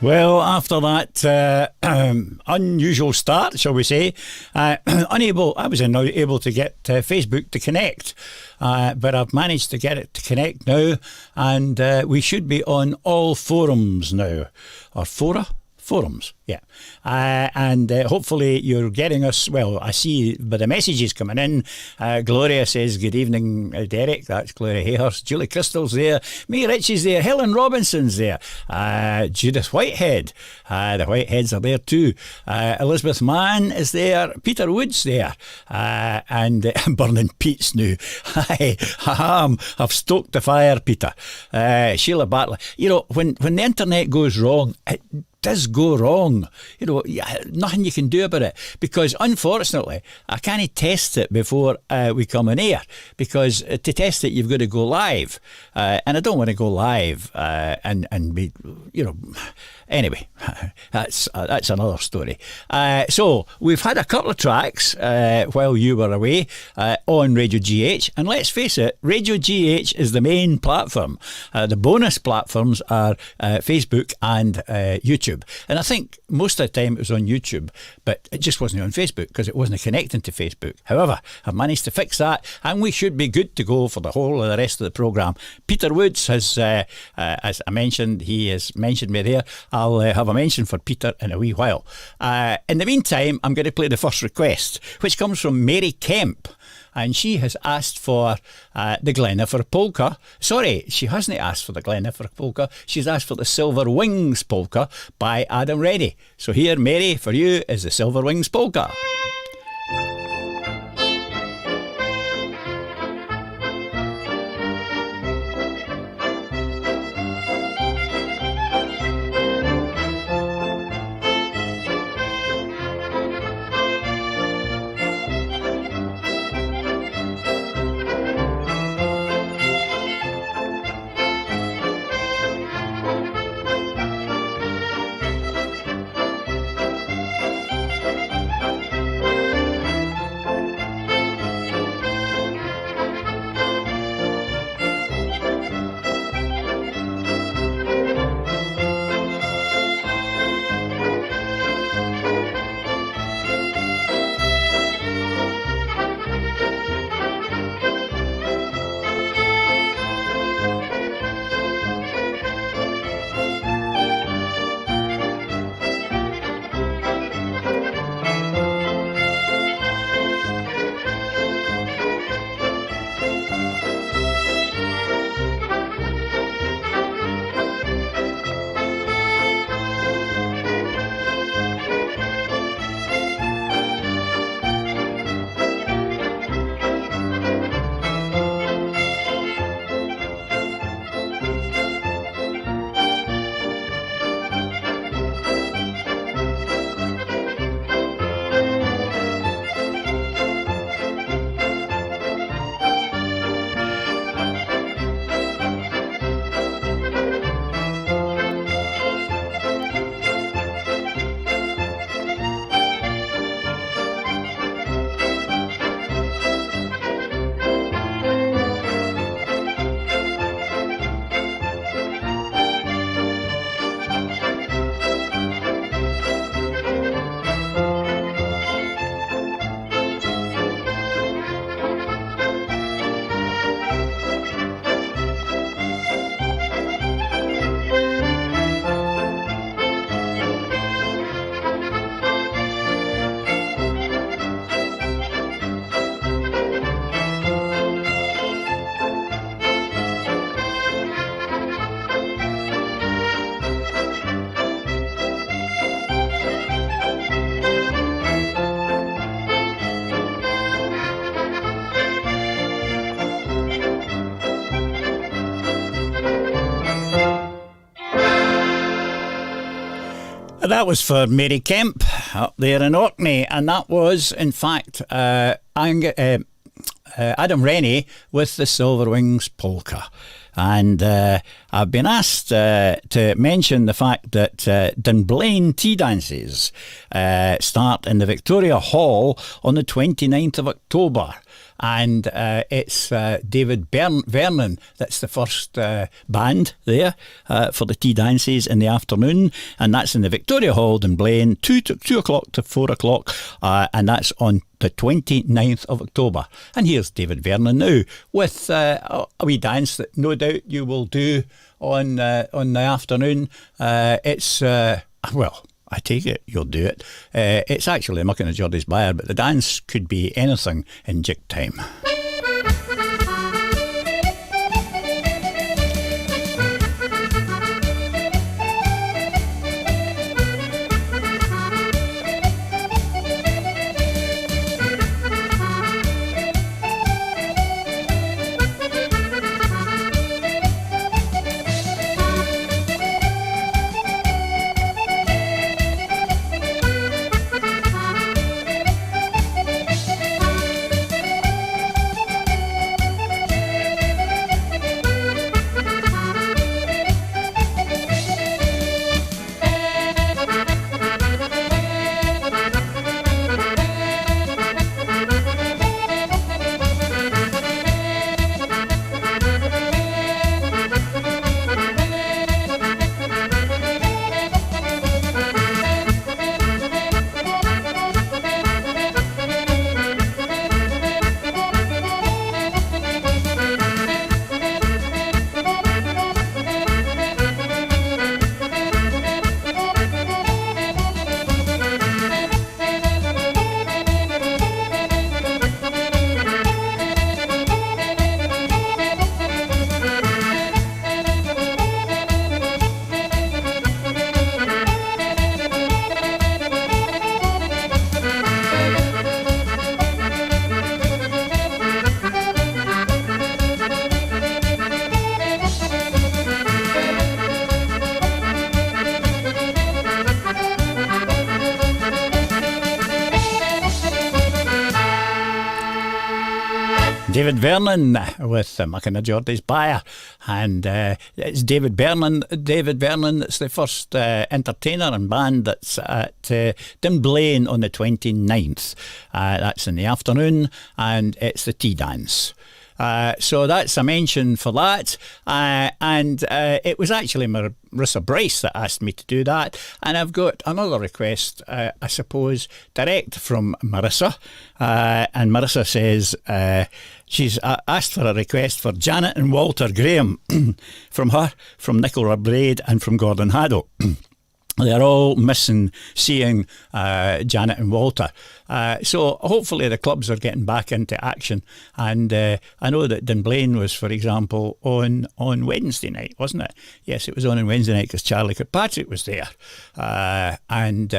Well, after that unusual start, shall we say, I was unable to get Facebook to connect, but I've managed to get it to connect now, and we should be on all forums now, or forums, yeah. And hopefully you're getting us. Well, I see by the messages coming in, Gloria says, good evening, Derek. That's Gloria Hayhurst. Julie Crystal's there. Mae Ritchie's there. Helen Robinson's there. Judith Whitehead. The Whiteheads are there too. Elizabeth Mann is there. Peter Wood's there. And Burning Pete's new. I've stoked the fire, Peter. Sheila Bartlett. You know, when the internet goes wrong, it does go wrong. You know, nothing you can do about it, because unfortunately I can't test it before we come on air, because to test it you've got to go live, and I don't want to go live and be, you know, anyway, that's another story. So we've had a couple of tracks while you were away on Radio GH, and let's face it, Radio GH is the main platform. The bonus platforms are Facebook and YouTube. And I think most of the time it was on YouTube, but it just wasn't on Facebook because it wasn't connecting to Facebook. However, I've managed to fix that, and we should be good to go for the whole of the rest of the programme. Peter Woods has, as I mentioned, he has mentioned me there. I'll have a mention for Peter in a wee while. In the meantime, I'm going to play the first request, which comes from Mary Kemp. And she has asked for the Glenaffer Polka. Sorry, she hasn't asked for the Glenaffer Polka. She's asked for the Silver Wings Polka by Adam Reddy. So here, Mary, for you is the Silver Wings Polka. That was for Mary Kemp up there in Orkney, and that was, in fact, Adam Rennie with the Silver Wings Polka. And I've been asked to mention the fact that Dunblane tea dances start in the Victoria Hall on the 29th of October. And it's David Vernon that's the first band there for the tea dances in the afternoon, and that's in the Victoria Hall, Dunblane, 2 o'clock to 4 o'clock, and that's on the 29th of October. And here's David Vernon now with a wee dance that no doubt you will do on the afternoon. It's well, I take it you'll do it. It's actually Mucking a Geordie's Byre, but the dance could be anything in jig time. David Vernon with Mucking a Geordie's Byre, and it's David Vernon that's the first entertainer and band that's at Dunblane on the 29th. That's in the afternoon, and it's the tea dance. So that's a mention for that, and it was actually Marissa Bryce that asked me to do that, and I've got another request, I suppose, direct from Marissa, and Marissa says she's asked for a request for Janet and Walter Graham from Nicola Braid and from Gordon Haddo. They're all missing seeing Janet and Walter. So hopefully the clubs are getting back into action. And I know that Dunblane was, for example, on Wednesday night, wasn't it? Yes, it was on Wednesday night because Charlie Kirkpatrick was there. And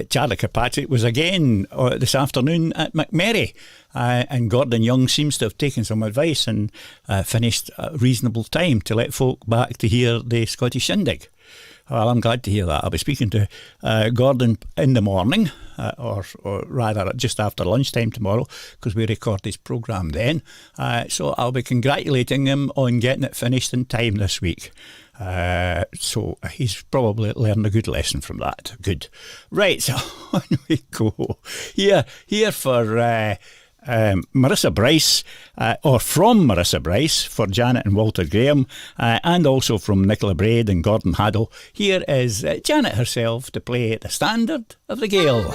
Charlie Kirkpatrick was again this afternoon at McMurray. And Gordon Young seems to have taken some advice and finished a reasonable time to let folk back to hear the Scottish Shindig. Well, I'm glad to hear that. I'll be speaking to Gordon in the morning, or rather just after lunchtime tomorrow, because we record this programme then. So I'll be congratulating him on getting it finished in time this week. So he's probably learned a good lesson from that. Good. Right, so on we go. Here for Marissa Bryce, or from Marissa Bryce for Janet and Walter Graham, and also from Nicola Braid and Gordon Haddo. Here is Janet herself to play the Standard of the Gael.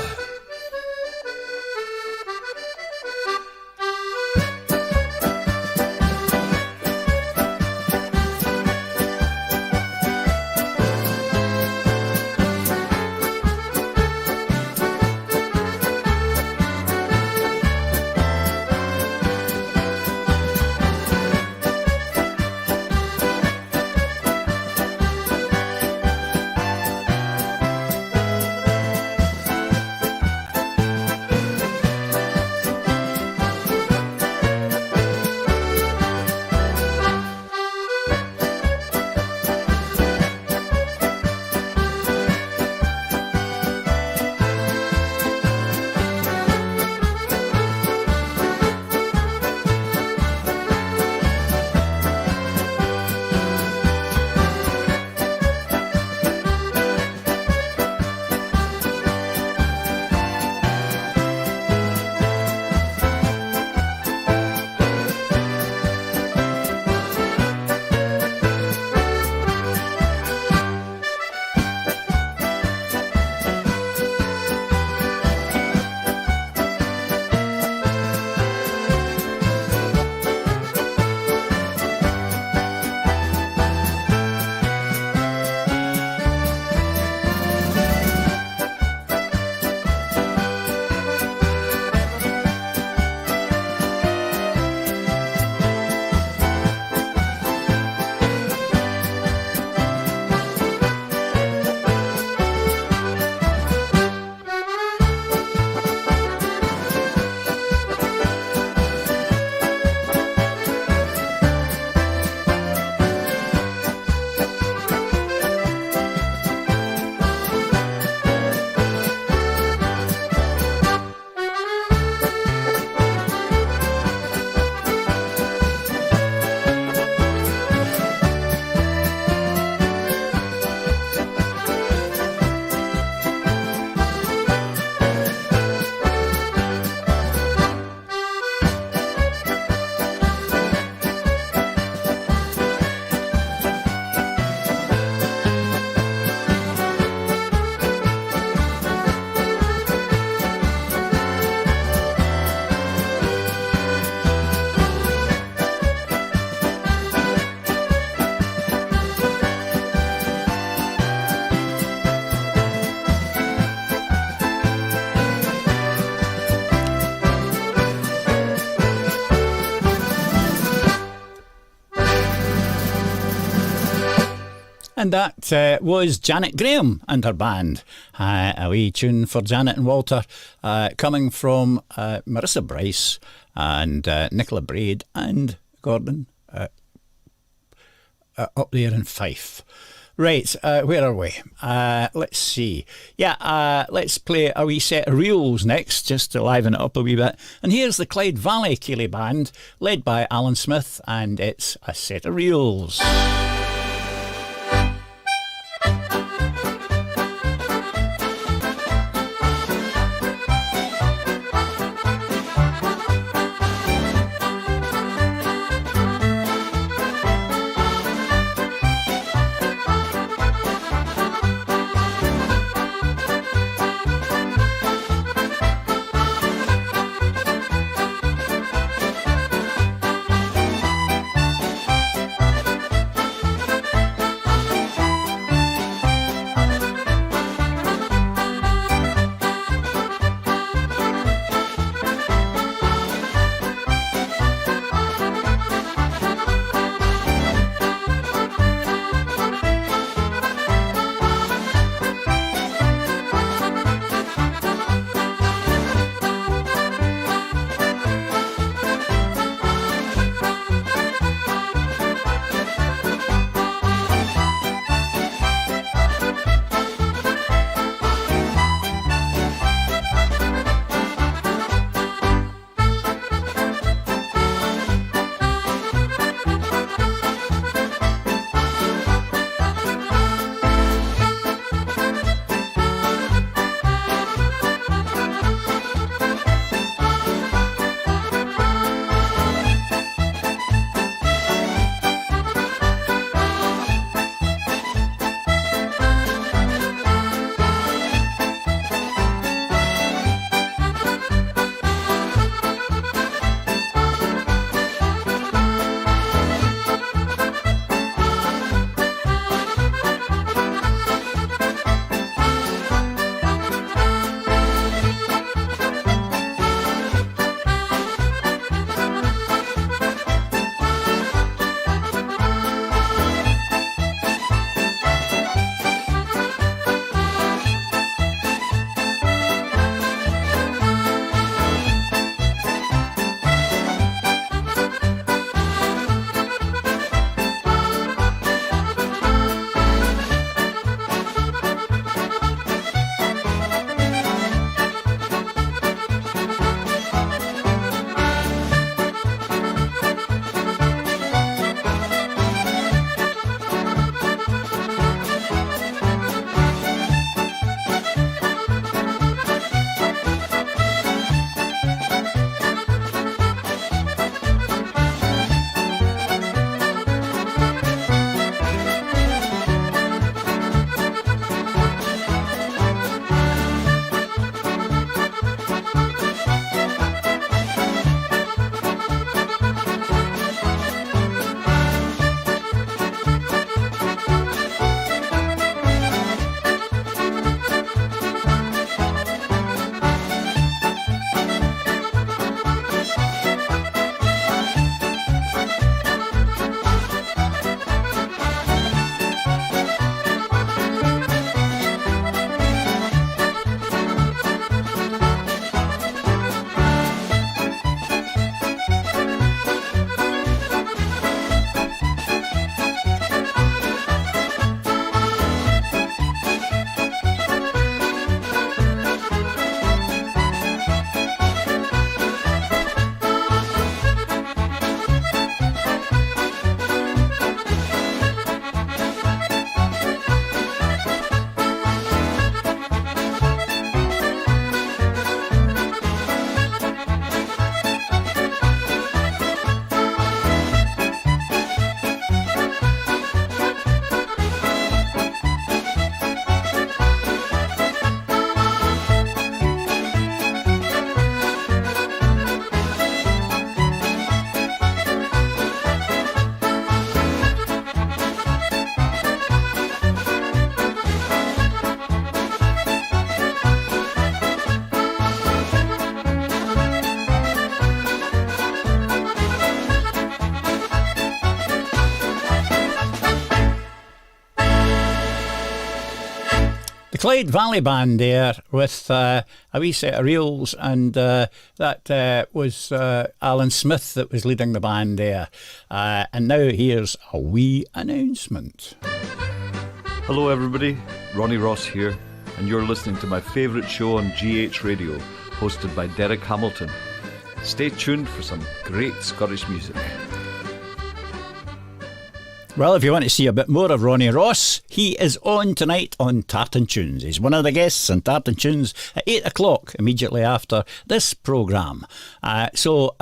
And that was Janet Graham and her band. A wee tune for Janet and Walter, coming from Marissa Bryce and Nicola Braid and Gordon up there in Fife. Right, where are we? Let's see. Yeah, let's play a wee set of reels next, just to liven it up a wee bit. And here's the Clyde Valley Ceilidh Band, led by Alan Smith, and it's a set of reels. Clyde Valley Band there with a wee set of reels, and that was Alan Smith that was leading the band there. And now here's a wee announcement. Hello everybody, Ronnie Ross here, and you're listening to my favourite show on GH Radio, hosted by Derek Hamilton. Stay tuned for some great Scottish music. Well, if you want to see a bit more of Ronnie Ross, he is on tonight on Tartan Tunes. He's one of the guests on Tartan Tunes at 8 o'clock, immediately after this programme. So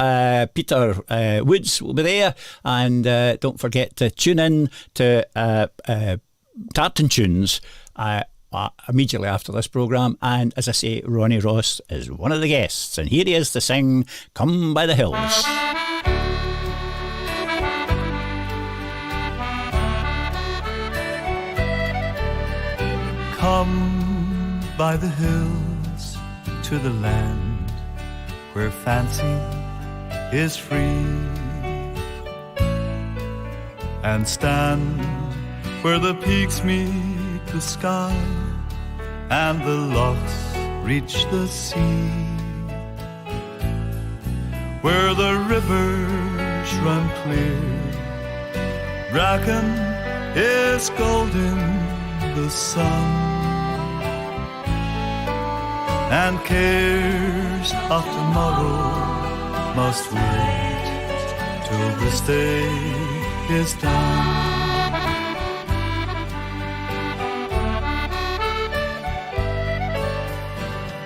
Peter Woods will be there, and don't forget to tune in to Tartan Tunes immediately after this programme. And as I say, Ronnie Ross is one of the guests, and here he is to sing Come by the Hills. Come by the hills to the land where fancy is free, and stand where the peaks meet the sky and the lochs reach the sea, where the rivers run clear, bracken is golden the sun, and cares of tomorrow must wait till this day is done.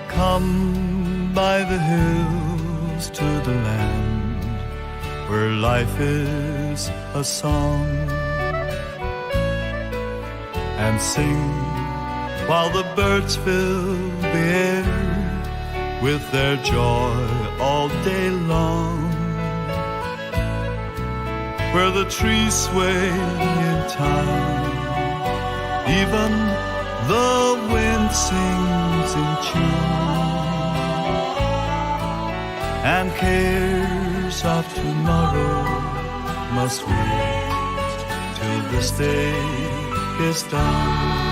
Come by the hills to the land where life is a song, and sing while the birds fill the air with their joy all day long, where the trees sway in time, even the wind sings in tune, and cares of tomorrow must wait till this day is done.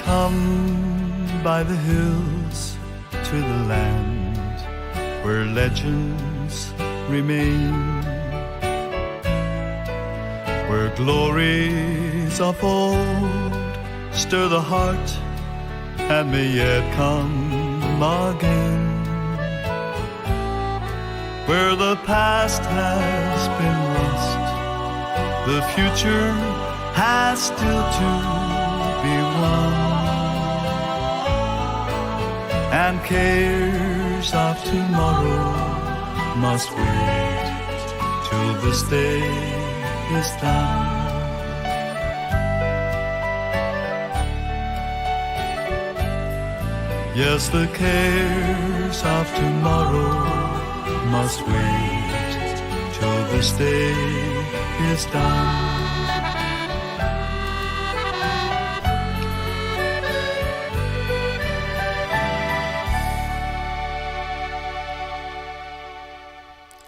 Come by the hills to the land where legends remain, where glories of old stir the heart and may yet come again, where the past has been lost, the future has still to be won, and cares of tomorrow must wait till this day is done. Yes, the cares of tomorrow must wait till this day is done.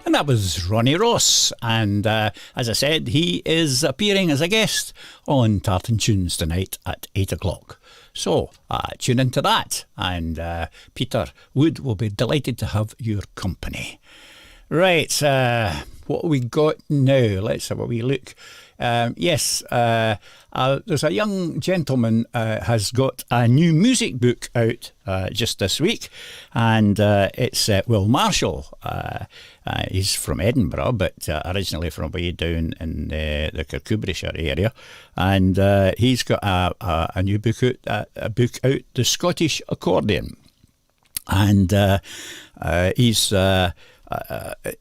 And that was Ronnie Ross, and as I said, he is appearing as a guest on Tartan Tunes tonight at 8 o'clock. So tune into that, and Peter Wood will be delighted to have your company. Right, what we got now? Let's have a wee look. Yes, there's a young gentleman has got a new music book out just this week, and it's Will Marshall. He's from Edinburgh, but originally from way down in the Kirkcudbrightshire area, and he's got a new book out, The Scottish Accordion, and he's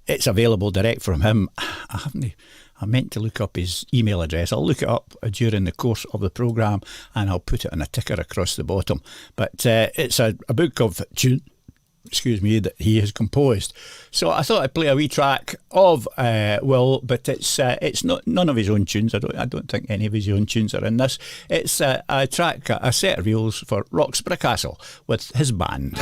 it's available direct from him. I meant to look up his email address. I'll look it up during the course of the programme, and I'll put it in a ticker across the bottom. But it's a book of tune, that he has composed. So I thought I'd play a wee track of Will, but it's not none of his own tunes. I don't think any of his own tunes are in this. It's a track, a set of reels for Roxburgh Castle with his band.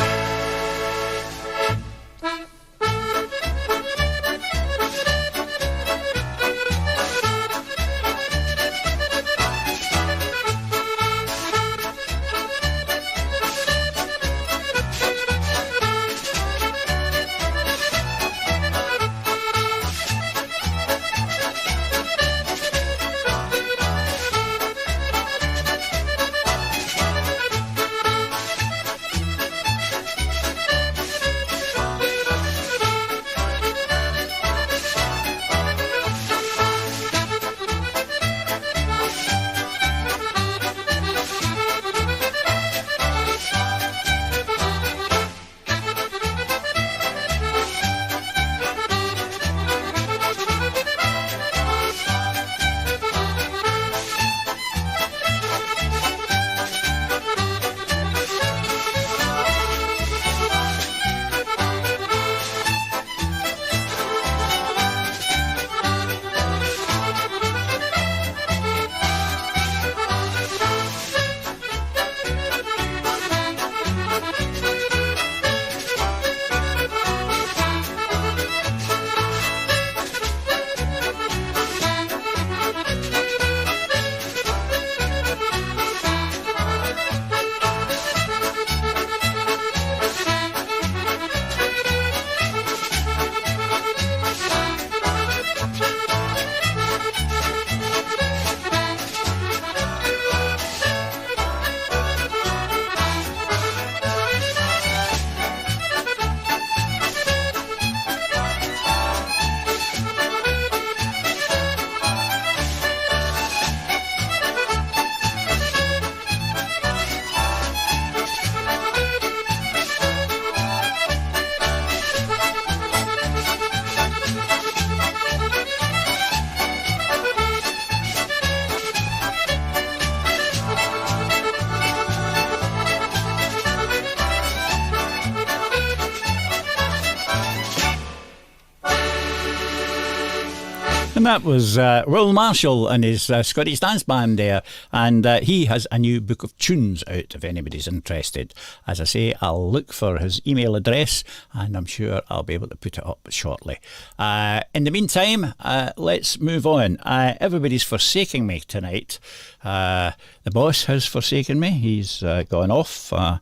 And that was Will Marshall and his Scottish dance band there. And he has a new book of tunes out if anybody's interested. As I say, I'll look for his email address and I'm sure I'll be able to put it up shortly. In the meantime, let's move on. Everybody's forsaking me tonight. The boss has forsaken me. He's gone off. I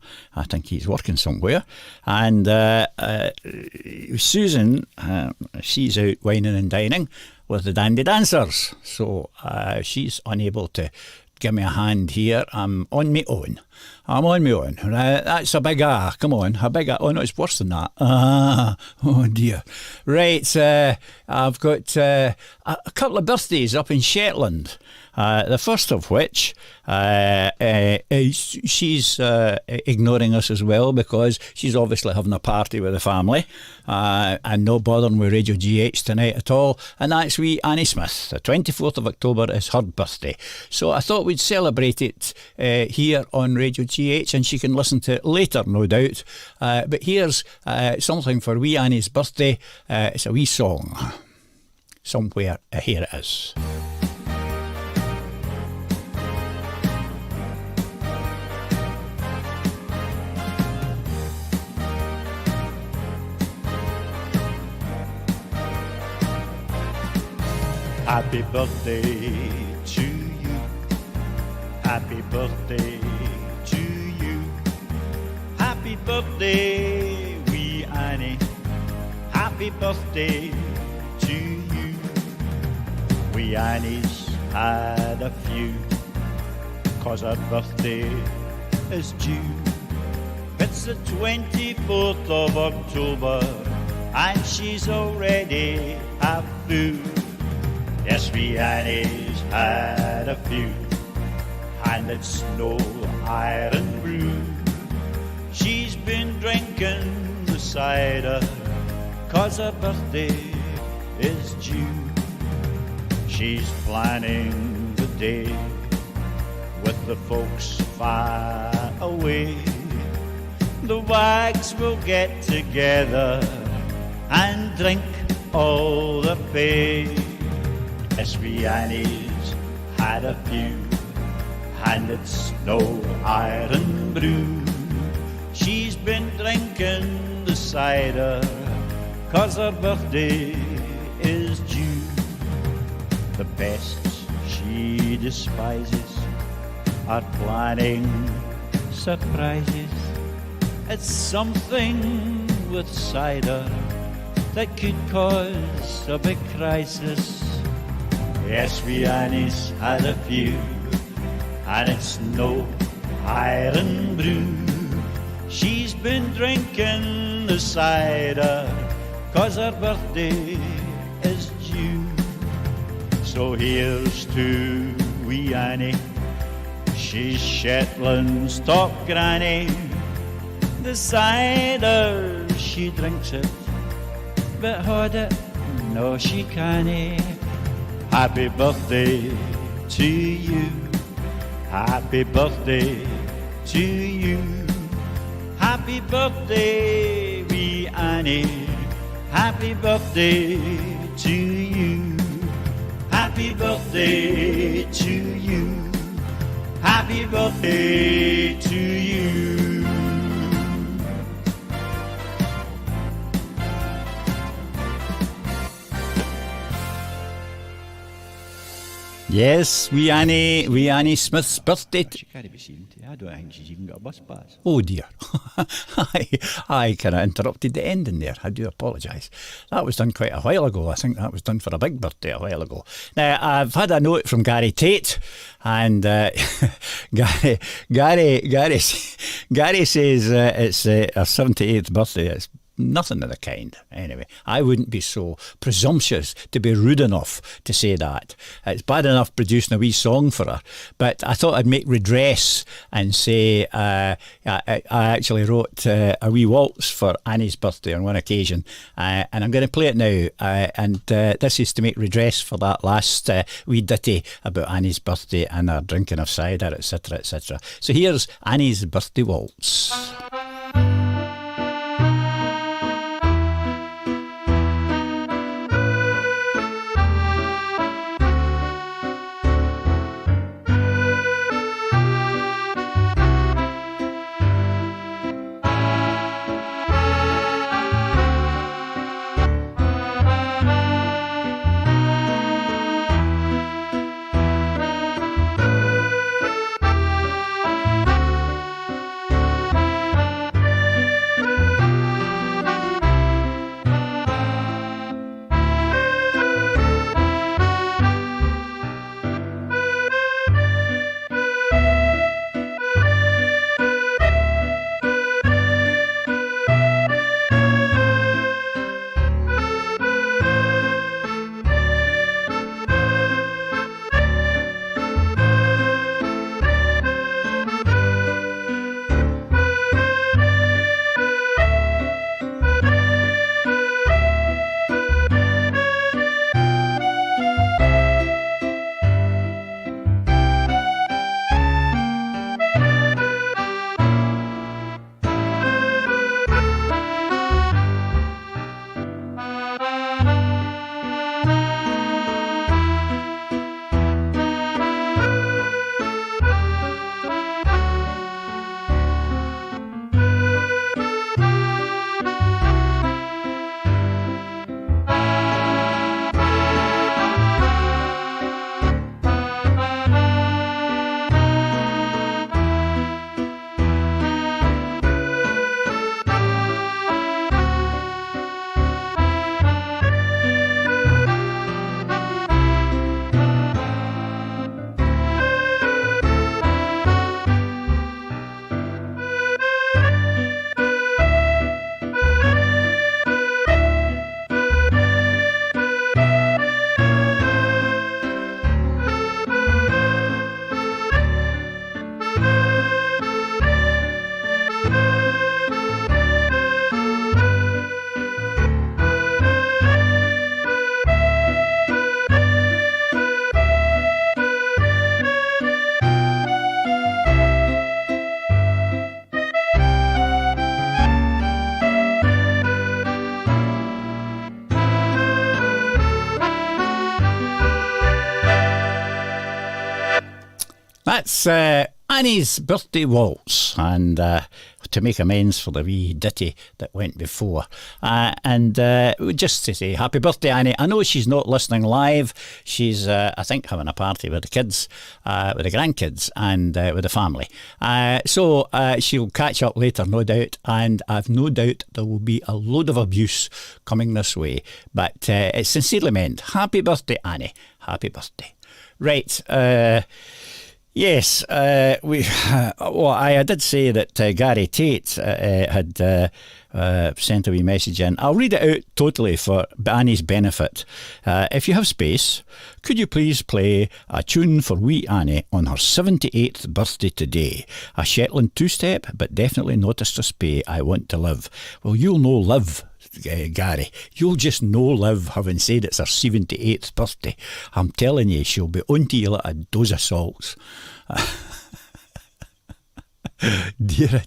think he's working somewhere. And Susan, she's out wining and dining with the Dandy Dancers. So she's unable to give me a hand here. I'm on my own. That's a big come on, a big oh no, it's worse than that. Oh dear. Right, I've got a couple of birthdays up in Shetland. The first of which she's ignoring us as well because she's obviously having a party with the family and no bothering with Radio GH tonight at all, and that's wee Annie Smith. The 24th of October is her birthday, so I thought we'd celebrate it here on Radio GH, and she can listen to it later, no doubt, but here's something for wee Annie's birthday. It's a wee song. Somewhere, here it is. Happy birthday to you. Happy birthday to you. Happy birthday, wee Annie. happy birthday to you. We Annie's had a few, 'cause her birthday is due. It's the 24th of October, and she's already half through. Yes, we Annie's had a few, and it's no iron brew. She's been drinking the cider, 'cause her birthday is due. She's planning the day with the folks far away. The wags will get together and drink all the pay. Yes, we Annie's had a few, and it's no iron brew. She's been drinking the cider, 'cause her birthday is due. The best she despises are planning surprises. It's something with cider that could cause a big crisis. Yes, we Annie's had a few, and it's no iron brew. She's been drinking the cider, 'cause her birthday is due. So here's to wee Annie, she's Shetland's top granny. The cider, she drinks it, but hold it, no she can't. Happy birthday to you, happy birthday to you. Happy birthday, wee Annie, happy birthday to you. Happy birthday to you, happy birthday to you. Yes, wee Annie Smith's birthday. She can't be seen. I don't think she's even got a bus pass. Oh dear. I kind of interrupted the ending there. I do apologise. That was done quite a while ago. I think that was done for a big birthday a while ago. Now, I've had a note from Gary Tate, and Gary says it's her 78th birthday. It's nothing of the kind. Anyway, I wouldn't be so presumptuous to be rude enough to say that. It's bad enough producing a wee song for her, but I thought I'd make redress and say I actually wrote a wee waltz for Annie's birthday on one occasion, and I'm going to play it now, and this is to make redress for that last wee ditty about Annie's birthday and her drinking of cider, etc, etc. So here's Annie's birthday waltz. that's Annie's birthday waltz, and to make amends for the wee ditty that went before. And just to say happy birthday, Annie. I know she's not listening live. She's, I think, having a party with the kids, with the grandkids, and with the family. So she'll catch up later, no doubt. And I've no doubt there will be a load of abuse coming this way. But it's sincerely meant. Happy birthday, Annie. Happy birthday. Right. Yes, I did say that Gary Tate had sent a wee message in. I'll read it out totally for Annie's benefit. If you have space, could you please play a tune for wee Annie on her 78th birthday today? A Shetland two-step, but definitely not a spay. I want to live. Well, you'll know live. Gary, you'll just know live, having said it's her 78th birthday. I'm telling you, she'll be onto you like a dose of salts. Dear.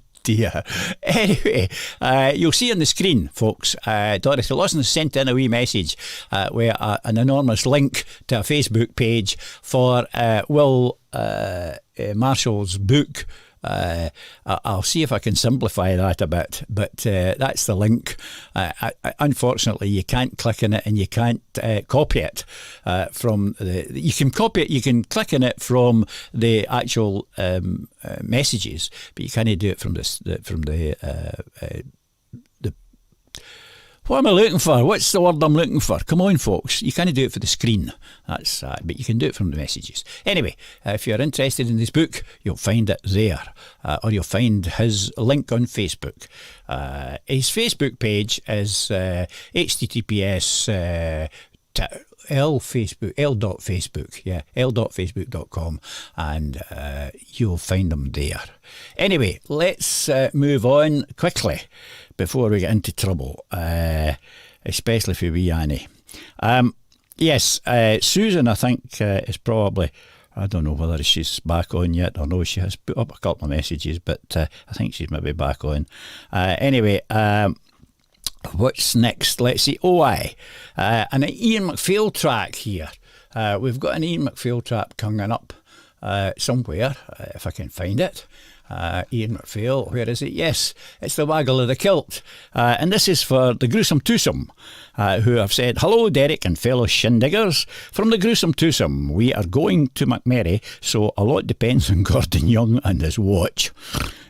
Anyway, you'll see on the screen, folks, Dorothy Lawson sent in a wee message with an enormous link to a Facebook page for Will Marshall's book. I'll see if I can simplify that a bit, but that's the link. Unfortunately, you can't click on it and you can't copy it from the. You can copy it. You can click on it from the actual messages, but you can't do it from the. What am I looking for? What's the word I'm looking for? Come on, folks. You can't do it for the screen. That's but you can do it from the messages. Anyway, if you're interested in this book, you'll find it there. Or you'll find his link on Facebook. His Facebook page is https l.facebook.com, and you'll find them there. Anyway, let's move on quickly before we get into trouble, especially for wee Annie. Yes, Susan, I think, is probably, I don't know whether she's back on yet or no. She has put up a couple of messages, but I think she's maybe back on. Anyway, what's next? Let's see. An Ian McPhail track here. We've got an Ian McPhail track coming up somewhere, if I can find it. Ian McPhail, where is it? Yes, it's the Waggle of the Kilt. And this is for the Gruesome Twosome, who have said, hello, Derek and fellow Shindiggers. From the Gruesome Twosome, we are going to McMurray, so a lot depends on Gordon Young and his watch.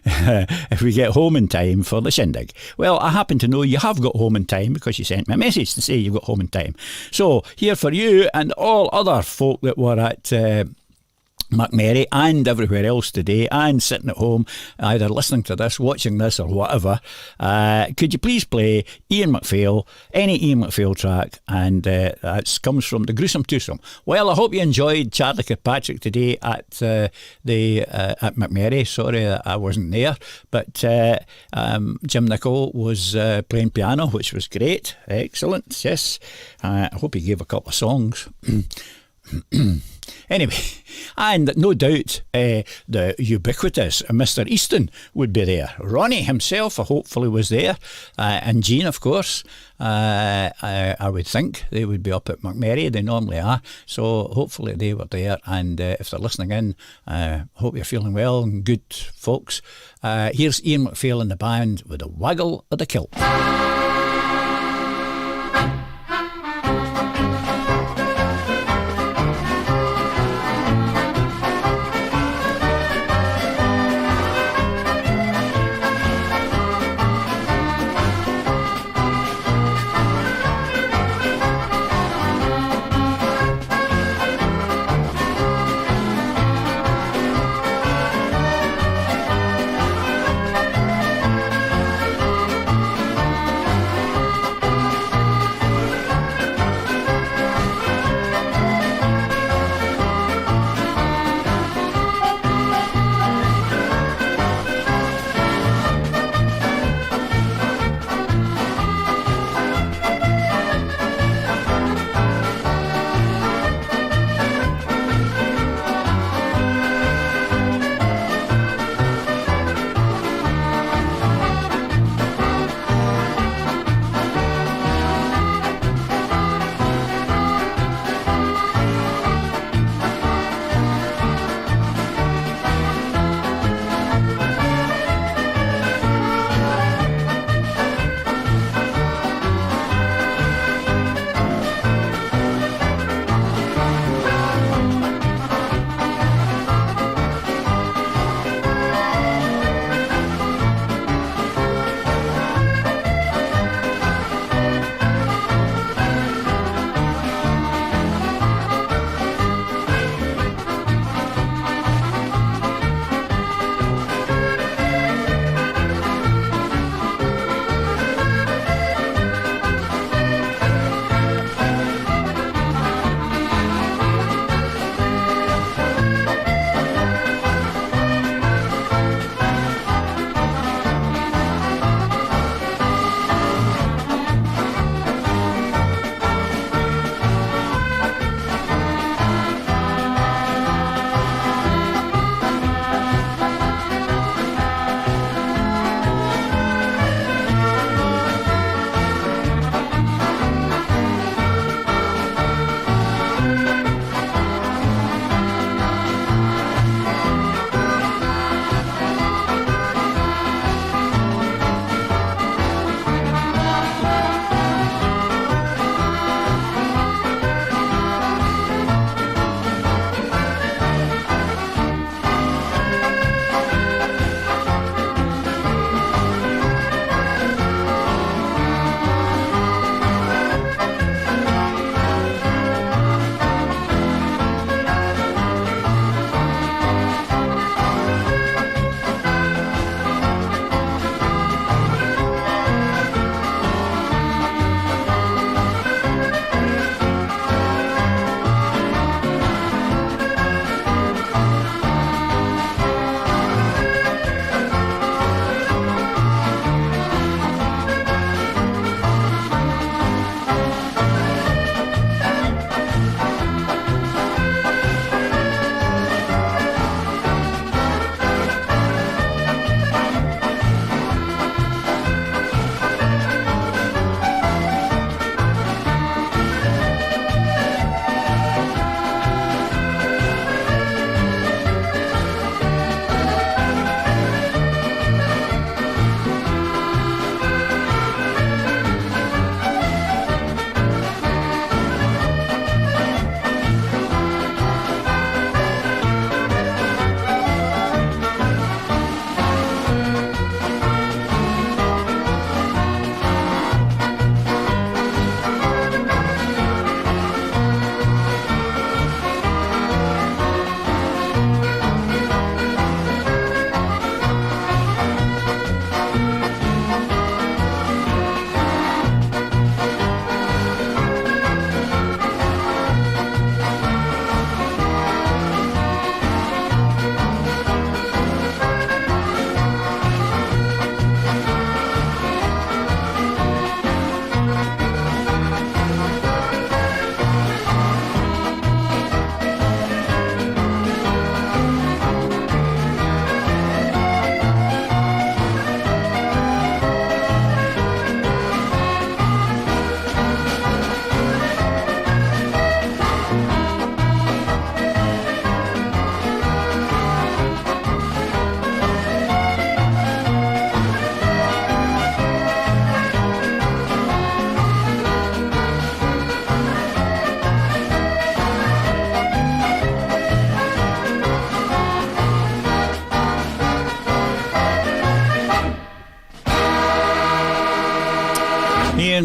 If we get home in time for the Shindig. Well, I happen to know you have got home in time because you sent me a message to say you've got home in time. So, here for you and all other folk that were at McMurray and everywhere else today, and sitting at home either listening to this, watching this or whatever, could you please play Ian McPhail, any Ian McPhail track, and that comes from the Gruesome Twosome. Well, I hope you enjoyed Charlie Kirkpatrick today at at McMurray. Sorry that I wasn't there, but Jim Nichol was playing piano, which was great. Excellent, yes. I hope he gave a couple of songs. Anyway, and no doubt the ubiquitous Mr. Easton would be there. Ronnie himself hopefully was there, and Jean, of course. I would think they would be up at McMurray. They normally are, so hopefully they were there. And if they're listening in, hope you're feeling well and good, folks. Here's Ian McPhail and the band with the Waggle of the Kilt.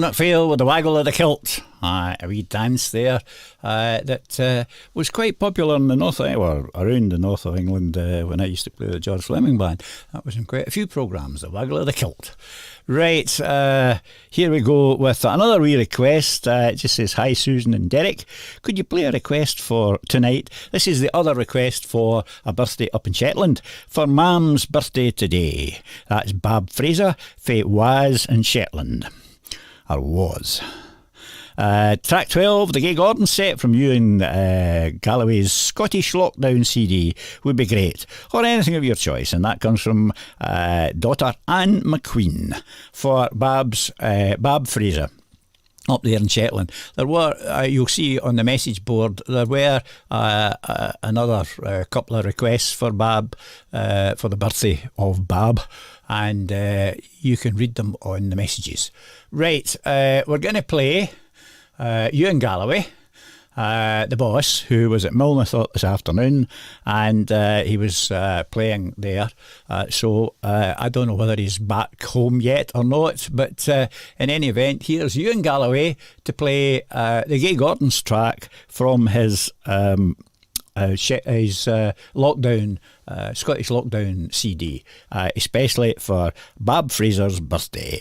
McPhail with the waggle of the kilt. A wee dance there that was quite popular in the north, well, around the north of England when I used to play the George Fleming band. That was in quite a few programmes, the waggle of the kilt. Right, here we go with another wee request. It just says, hi Susan and Derek, could you play a request for tonight? This is the other request for a birthday up in Shetland. For Mam's birthday today. That's Bab Fraser, Fate Was in Shetland. Or was. Track 12, the Gay Gordon set from Ewan Galloway's Scottish Lockdown CD would be great, or anything of your choice, and that comes from daughter Anne McQueen for Bab Fraser up there in Shetland. There were, you'll see on the message board, there were another couple of requests for Bab, for the birthday of Bab, and you can read them on the messages. Right, we're going to play Ewan Galloway, the boss, who was at Milnathort this afternoon, and he was playing there. So I don't know whether he's back home yet or not, but in any event, here's Ewan Galloway to play the Gay Gordon's track from his lockdown, Scottish Lockdown CD, especially for Bab Fraser's birthday.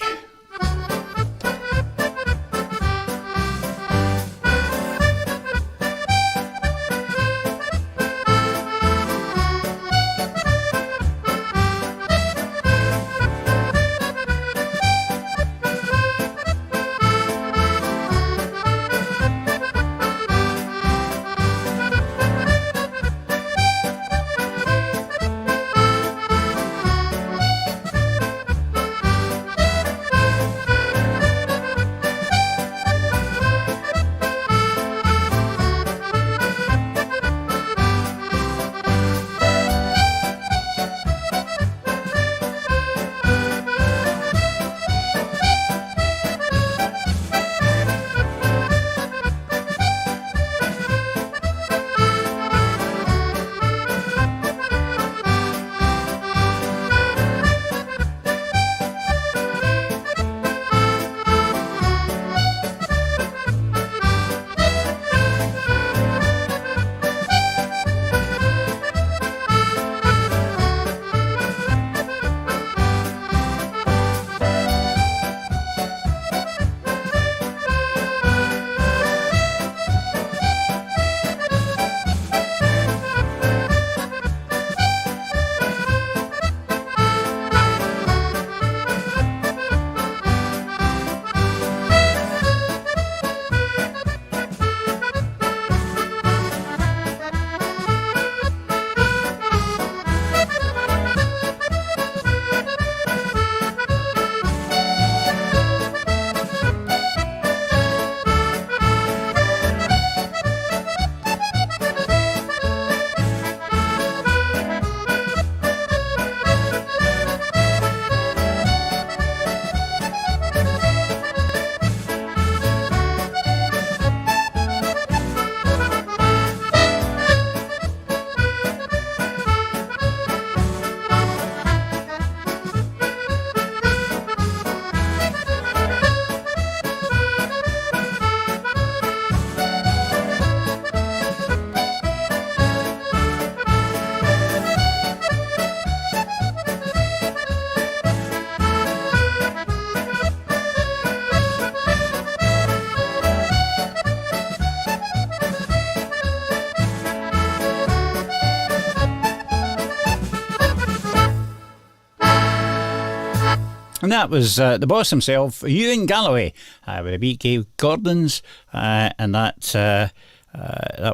And that was the boss himself, Ewan Galloway, with a beat Gay Gordon's, and that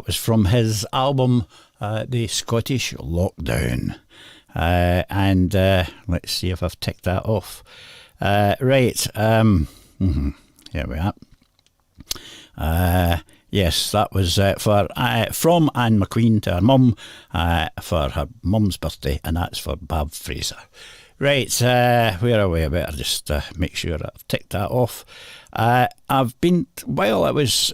was from his album, The Scottish Lockdown. And let's see if I've ticked that off. Right, here we are. Yes, that was for from Anne McQueen to her mum for her mum's birthday, and that's for Bab Fraser. Right, where are we? I better just make sure I've ticked that off. I've been, while I was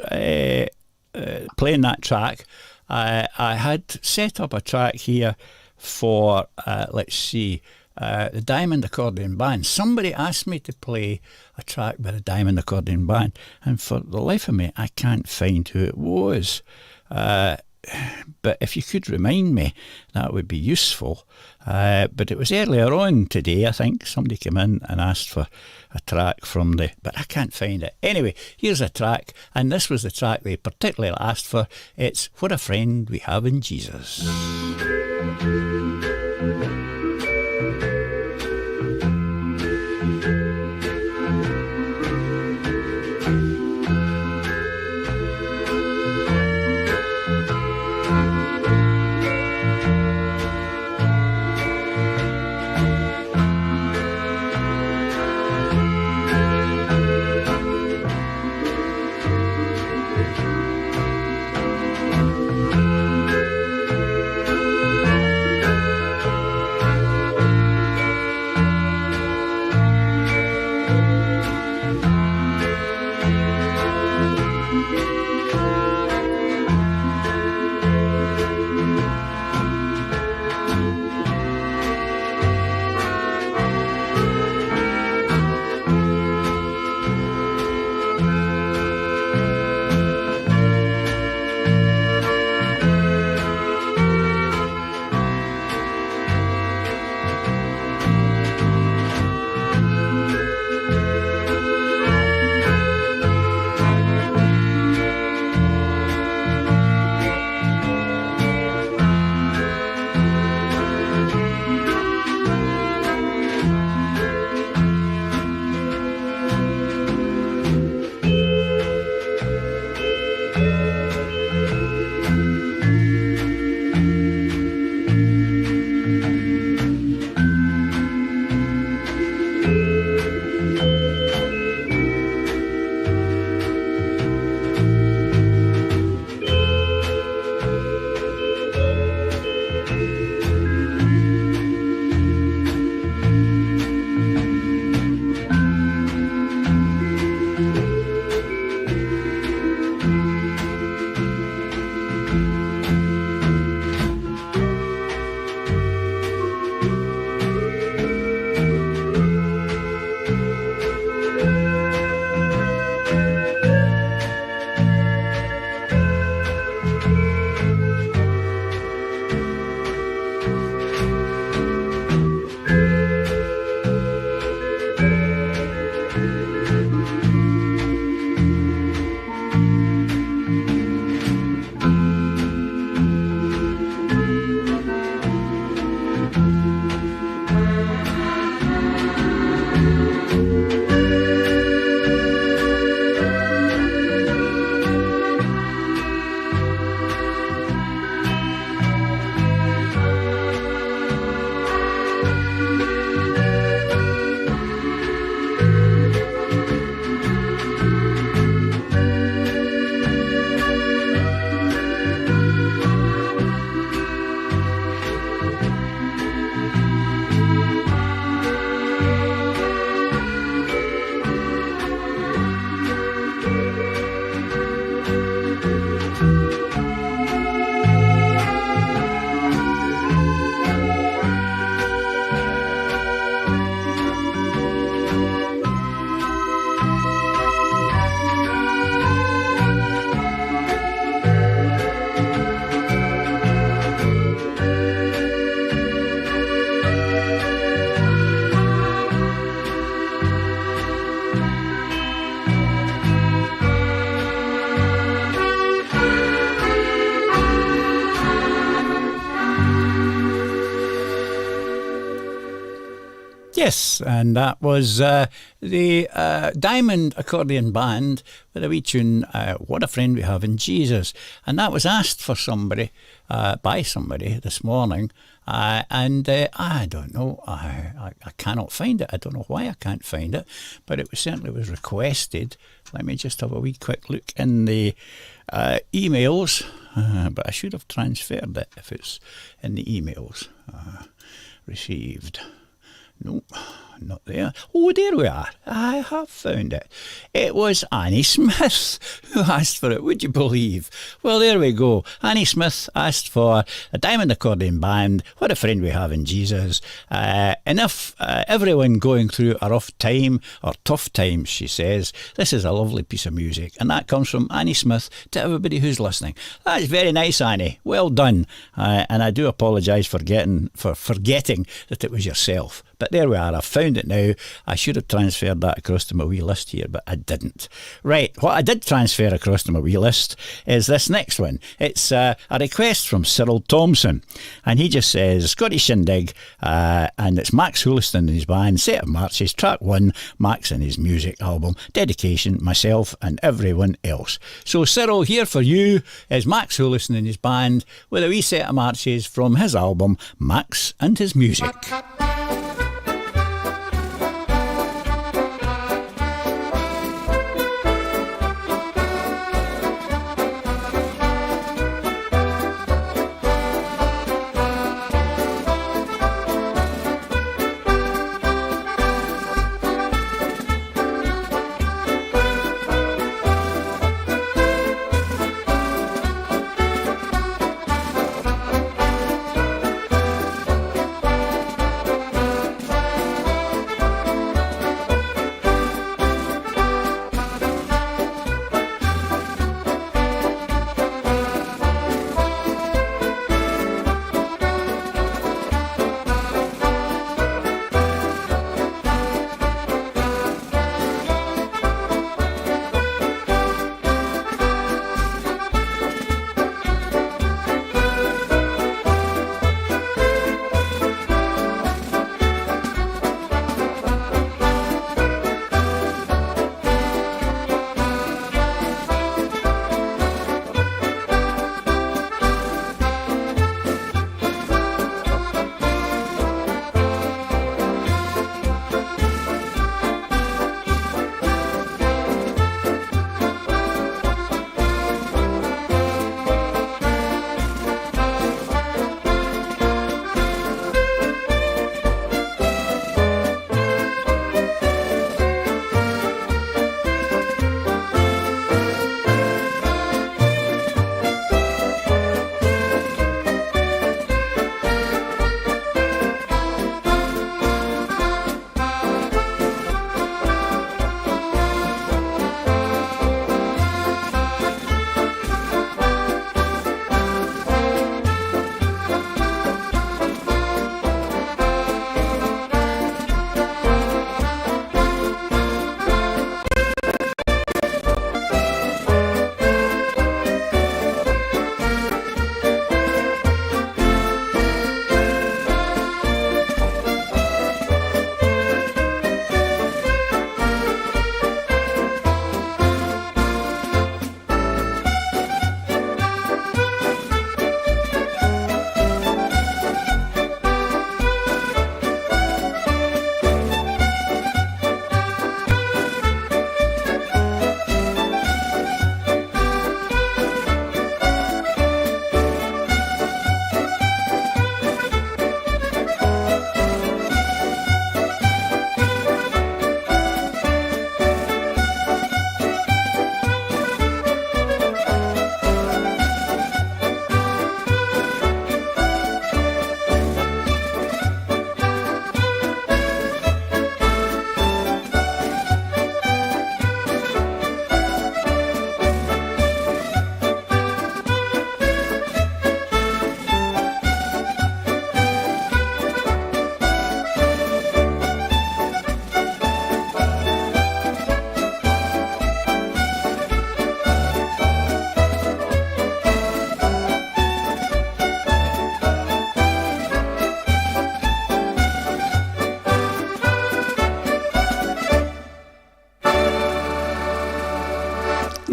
playing that track, I had set up a track here for, let's see, the Diamond Accordion Band. Somebody asked me to play a track by the Diamond Accordion Band, and for the life of me, I can't find who it was. But if you could remind me, that would be useful. But it was earlier on today, I think, somebody came in and asked for a track from but I can't find it. Anyway, here's a track, and this was the track they particularly asked for. It's What a Friend We Have in Jesus. Yes, and that was the Diamond Accordion Band with a wee tune, What a Friend We Have in Jesus. And that was asked for somebody, by somebody this morning. And I don't know, I cannot find it. I don't know why I can't find it, but it certainly was requested. Let me just have a wee quick look in the emails, but I should have transferred it if it's in the emails. Received. Nope, not there. Oh, there we are. I have found it. It was Annie Smith who asked for it, would you believe? Well, there we go. Annie Smith asked for a Diamond Accordion Band, What a Friend We Have in Jesus. Enough, everyone going through a rough time, or tough times, she says. This is a lovely piece of music. And that comes from Annie Smith to everybody who's listening. That's very nice, Annie. Well done. And I do apologise for forgetting that it was yourself. But there we are, I've found it now. I should have transferred that across to my wee list here, but I didn't. Right, what I did transfer across to my wee list is this next one. It's a request from Cyril Thompson, and he just says, Scottish Shindig, and it's Max Houliston and his band, Set of Marches, track 1, Max and his music album, dedication, myself and everyone else. So Cyril, here for you is Max Houliston and his band with a wee set of marches from his album, Max and his music.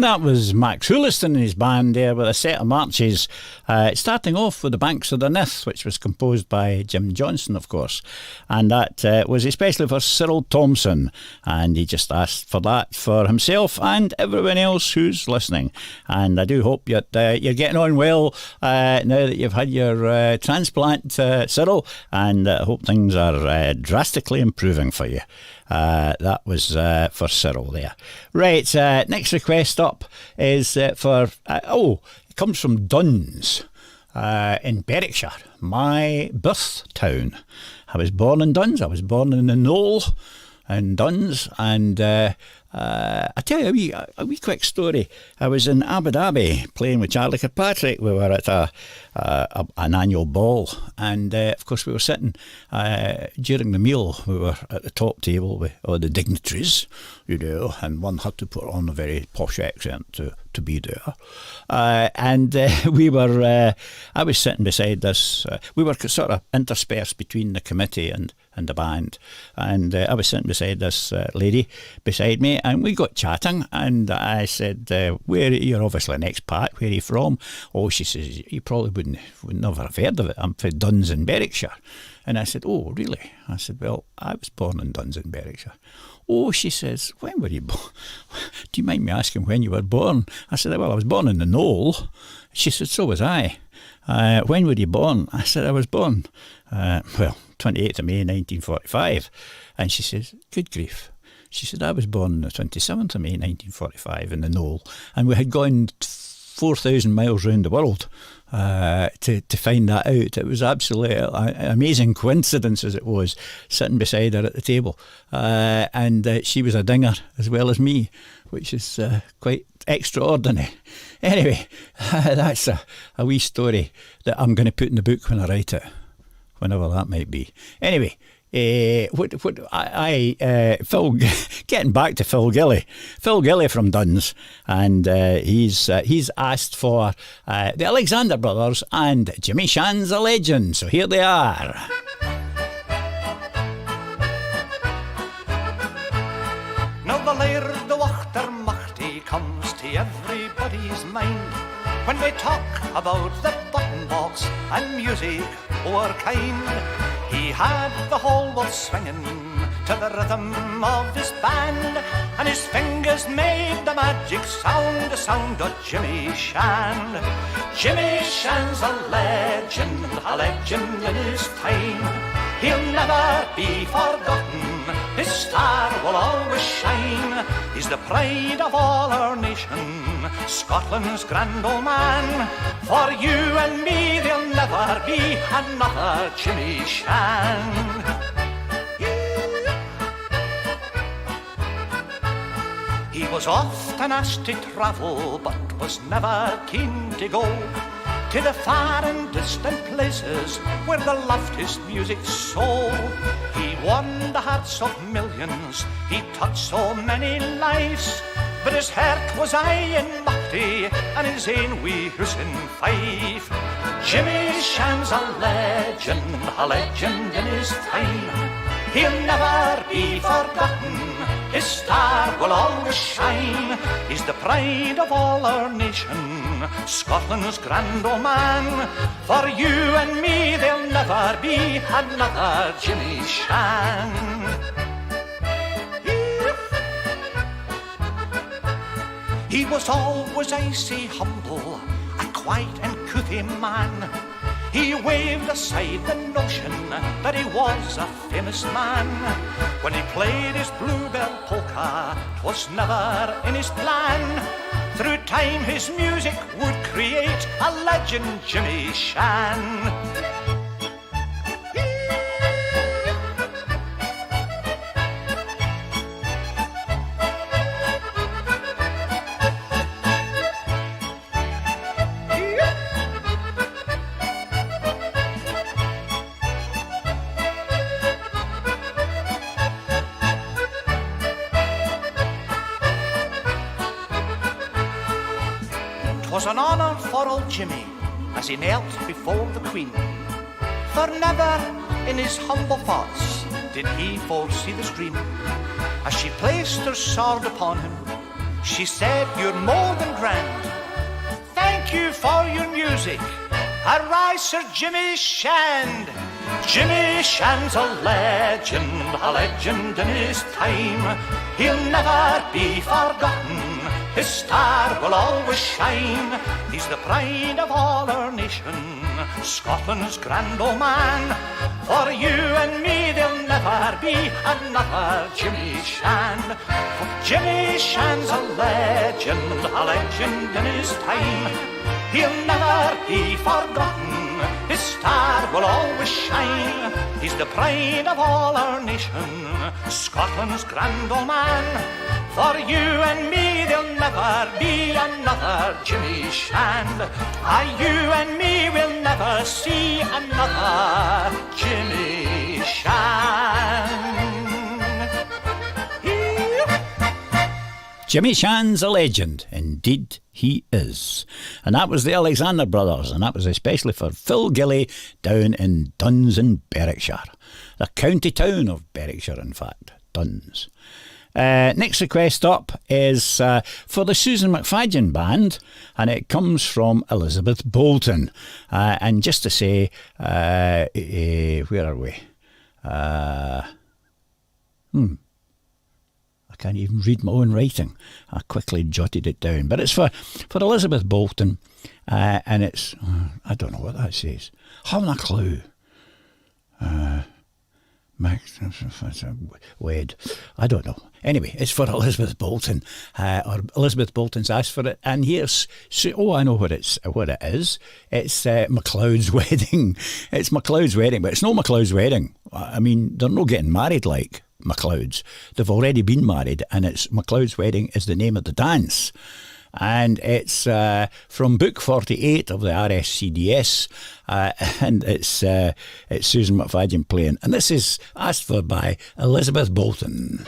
That was Max Huliston and his band there with a set of marches, starting off with The Banks of the Nith, which was composed by Jim Johnson, of course. And that was especially for Cyril Thompson. And he just asked for that for himself and everyone else who's listening. And I do hope that you're getting on well now that you've had your transplant, Cyril. And I hope things are drastically improving for you. That was for Cyril there. Right, next request up is for... it comes from Duns in Berwickshire, my birth town. I was born in Duns. I was born in the Knoll in Duns. And I tell you a wee quick story. I was in Abu Dhabi playing with Charlie Kirkpatrick. We were at an annual ball, and of course we were sitting during the meal. We were at the top table with all the dignitaries, you know, and one had to put on a very posh accent to be there. And we were, I was sitting beside this, we were sort of interspersed between the committee and the band, and I was sitting beside this lady beside me, and we got chatting, and I said, you're obviously an expat, where are you from? Oh, she says, you probably would never have heard of it. I'm from Duns in Berwickshire. And I said, oh, really? I said, well, I was born in Duns in Berwickshire. Oh, she says, when were you born? Do you mind me asking when you were born? I said, well, I was born in the Knoll. She said, so was I. When were you born? I said, I was born, 28th of May 1945. And she says, good grief. She said, I was born on the 27th of May 1945 in the Knoll. And we had gone 4,000 miles round the world to find that out. It was absolutely an amazing coincidence, as it was, sitting beside her at the table. And she was a dinger as well as me, which is quite extraordinary. Anyway, that's a wee story that I'm going to put in the book when I write it, whenever that might be. Anyway, Phil, getting back to Phil Gilly from Duns, and he's asked for the Alexander Brothers and Jimmy Shan's a Legend. So here they are. Now the laird, the wachter machty comes to everybody's mind when they talk about the button box and music o'er kind. He had the whole world swinging to the rhythm of his band, and his fingers made the magic sound, the sound of Jimmy Shan. Jimmy Shan's a legend in his time. He'll never be forgotten, his star will always shine. He's the pride of all our nation, Scotland's grand old man. For you and me there'll never be another Jimmy Shan. He was often asked to travel, but was never keen to go to the far and distant places where they loved his music so. He won the hearts of millions, he touched so many lives, but his heart was aye in Machty and his ain wee Hussein Fife. Jimmy Shan's a legend in his time. He'll never be forgotten, his star will always shine. He's the pride of all our nation, Scotland's grand old man. For you and me there'll never be another Jimmy Shan. He was always icy humble, a quiet and couthy man. He waved aside the notion that he was a famous man. When he played his bluebell polka, 'twas never in his plan. Through time his music would create a legend, Jimmy Shan. Was an honour for old Jimmy as he knelt before the Queen, for never in his humble thoughts did he foresee the stream. As she placed her sword upon him, She said, "You're more than grand. Thank you for your music. Arise, Sir Jimmy Shand." Jimmy Shand's a legend in his time. He'll never be forgotten, his star will always shine. He's the pride of all our nation, Scotland's grand old man. For you and me there'll never be another Jimmy Shand. For Jimmy Shand's a legend in his time. He'll never be forgotten, his star will always shine. He's the pride of all our nation, Scotland's grand old man. For you and me there'll never be another Jimmy Shand. Ah, you and me will never see another Jimmy Shand. Jimmy Shand's a legend. Indeed, he is. And that was the Alexander Brothers, and that was especially for Phil Gilly down in Duns in Berwickshire. The county town of Berwickshire, in fact, Duns. Next request up is for the Susan McFadden Band, and it comes from Elizabeth Bolton. And just to say, where are we? I can't even read my own writing. I quickly jotted it down. But it's for Elizabeth Bolton, and it's, I don't know what that says. Haven't a clue. Wed. I don't know. Anyway, it's for Elizabeth Bolton, or Elizabeth Bolton's asked for it, and here's, I know what it is. It's MacLeod's wedding. It's MacLeod's wedding, but it's not MacLeod's wedding. I mean, they're not getting married like MacLeod's. They've already been married, and it's MacLeod's Wedding is the name of the dance. And it's from Book 48 of the RSCDS, and it's Susan McFadden playing. And this is asked for by Elizabeth Bolton.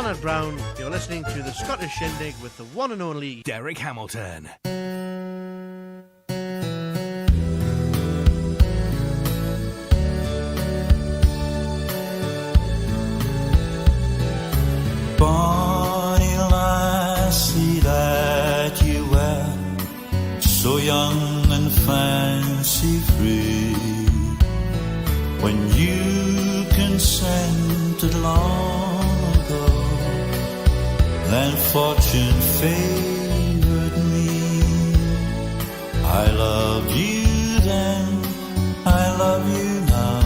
Leonard Brown. You're listening to the Scottish Shindig with the one and only Derek Hamilton. Bonny lassie that you were, so young and fancy free, when you consented long ago, then fortune favored me. I loved you then, I love you now,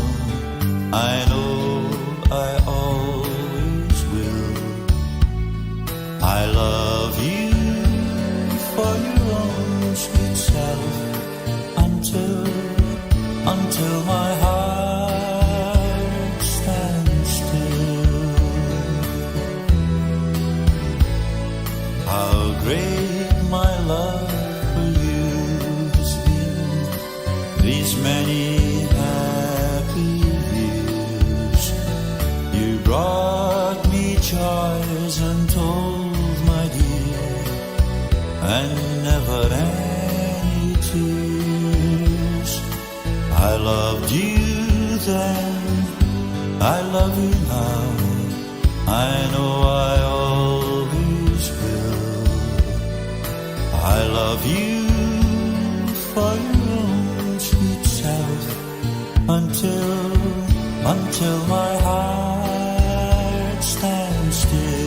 I know I always will. I love you for your own sweet self until my heart stands still. How great my love for you has been these many happy years. You brought me joys untold, my dear, and never any tears. I loved you then, I love you now, I know I always will. I love you for your own sweet self until my heart stands still.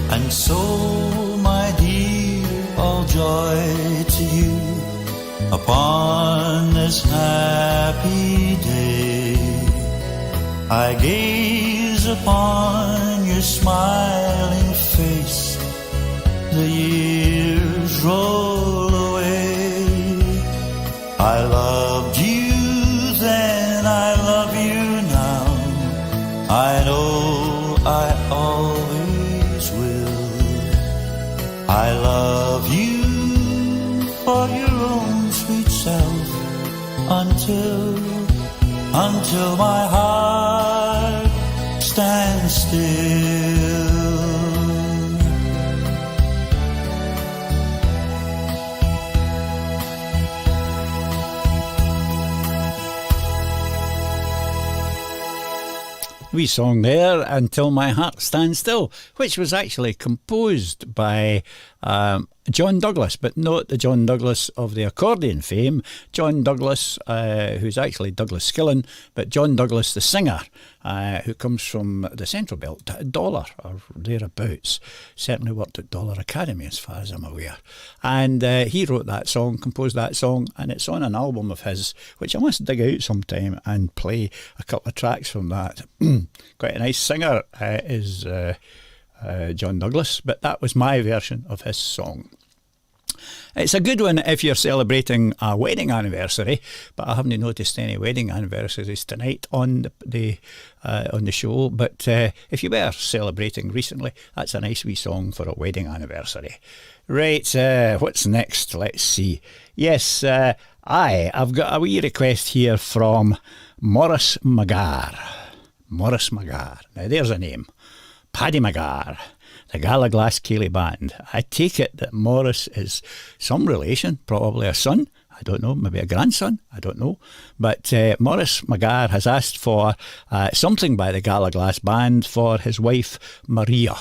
And so, my dear, all joy to you upon this happy day. I gaze upon your smiling face, the years roll away. I loved you then, I love you now, I know I always will. I love you for your own sweet self until my heart stands still. Wee song there, Until My Heart Stands Still, which was actually composed by John Douglas, but not the John Douglas of the accordion fame. John Douglas, who's actually Douglas Skillen, but John Douglas the singer, who comes from the Central Belt, Dollar or thereabouts. Certainly worked at Dollar Academy as far as I'm aware. And he wrote that song, composed that song, and it's on an album of his, which I must dig out sometime and play a couple of tracks from that. Quite a nice singer is John Douglas, but that was my version of his song. It's a good one if you're celebrating a wedding anniversary, but I haven't noticed any wedding anniversaries tonight on the show. But if you were celebrating recently, that's a nice wee song for a wedding anniversary. Right, what's next? Let's see. Yes, I've got a wee request here from Maurice Magar. Maurice Magar. Now there's a name. Paddy Magar, the Gallaglass Ceilidh Band. I take it that Maurice is some relation, probably a son, I don't know, maybe a grandson, I don't know. But Maurice Magar has asked for something by the Gallaglass Band for his wife Maria.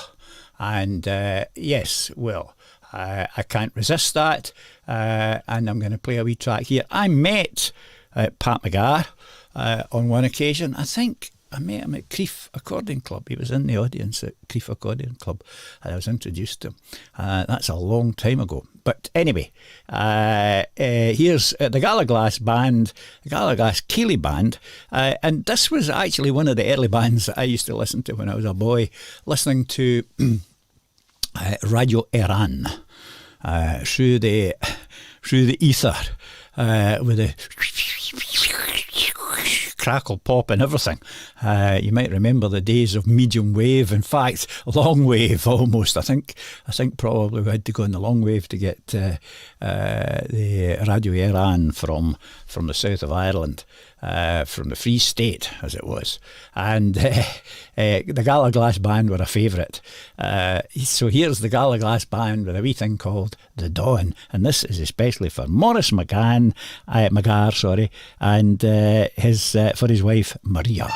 And yes, well, I can't resist that. And I'm going to play a wee track here. I met Pat McGarr on one occasion. I think I met him at Crieff Accordion Club. He was in the audience at Crieff Accordion Club, and I was introduced to him. That's a long time ago. But anyway, here's the Gallaglass Band, the Gallaglass Keeley Band, and this was actually one of the early bands that I used to listen to when I was a boy, listening to Radio Iran through the ether with the crackle, pop and everything. You might remember the days of medium wave, in fact long wave almost. I think probably we had to go on the long wave to get the Radio Iran from the south of Ireland, from the Free State as it was, and the Gallaglass Band were a favourite. So here's the Gallaglass Band with a wee thing called The Dawn, and this is especially for Maurice McGarr, and for his wife Maria.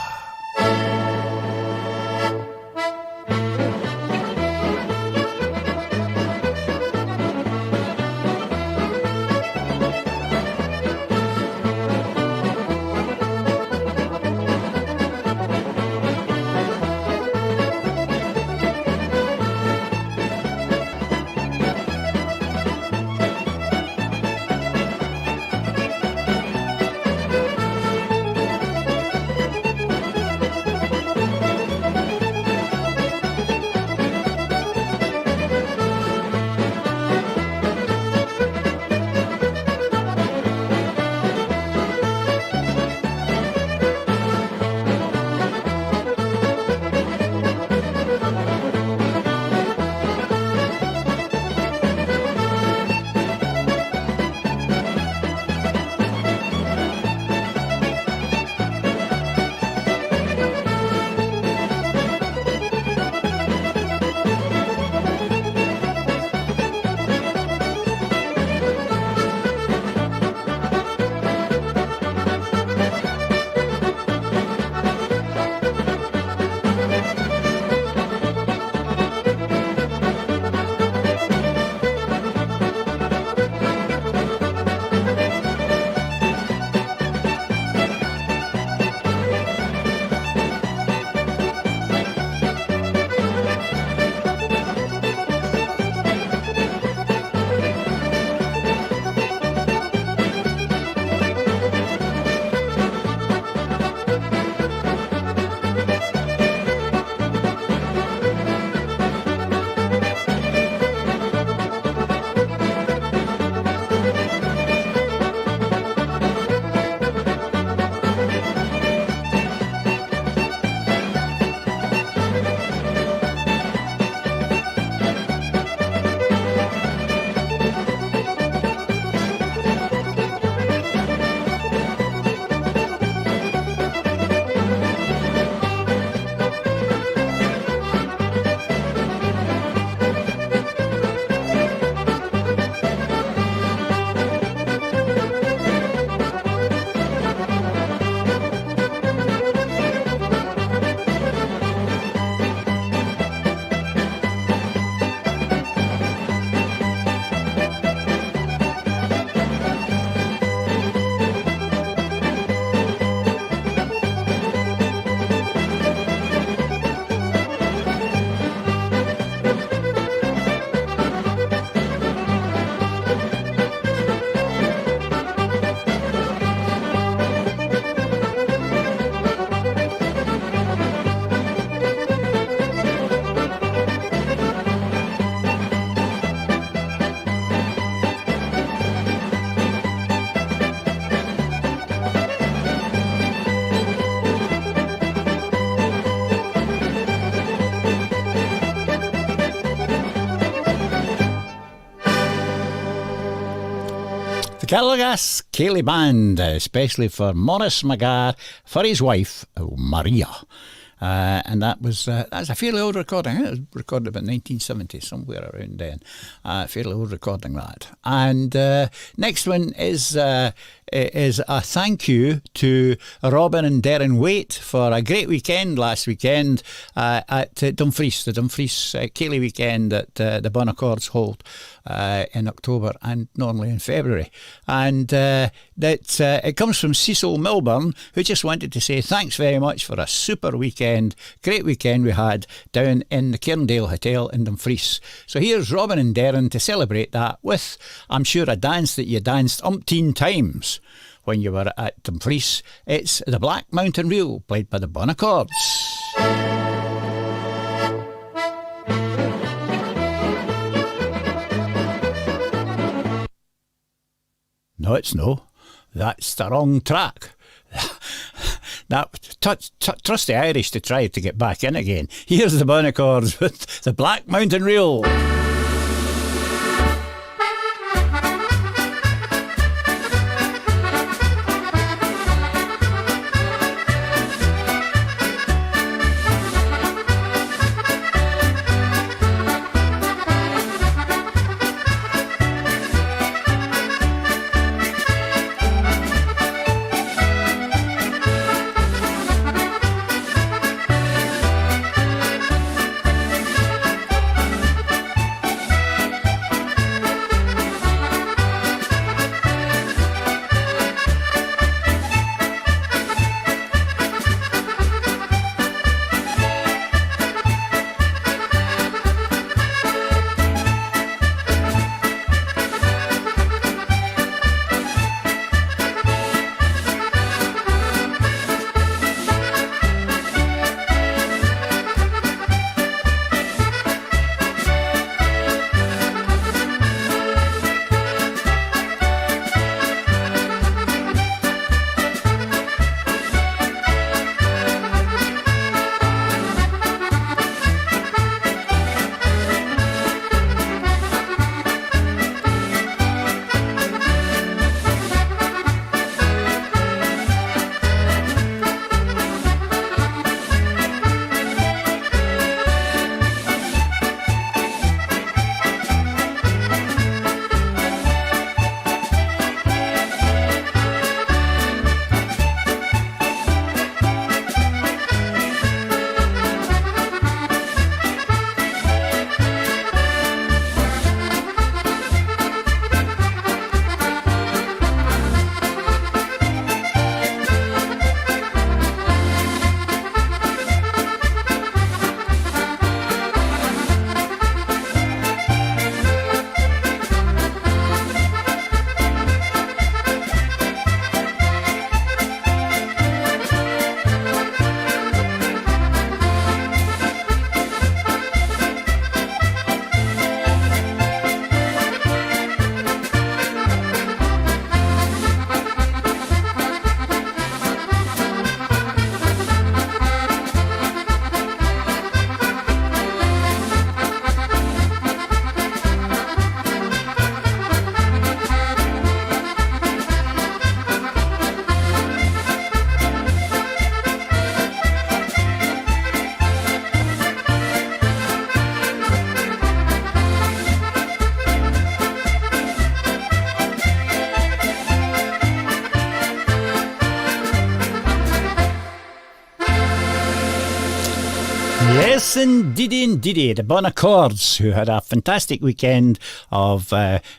Gallaglass Keeley Band, especially for Maurice McGarr, for his wife Maria. And that's a fairly old recording. It was recorded about 1970, somewhere around then. Fairly old recording, that. And next one is a thank you to Robin and Darren Waite for a great weekend last weekend at Dumfries, the Dumfries Keeley weekend that the Bon Accords hold in October and normally in February. And that it comes from Cecil Milburn, who just wanted to say thanks very much for a super weekend, great weekend we had down in the Cairndale Hotel in Dumfries. So here's Robin and Darren to celebrate that with, I'm sure, a dance that you danced umpteen times when you were at Dumfries. It's the Black Mountain Reel, played by the Bonaccords. No, it's no. That's the wrong track. Trust the Irish to try to get back in again. Here's the Bonaccords with the Black Mountain Reel. Yes, indeedy. The Bonaccords, who had a fantastic weekend of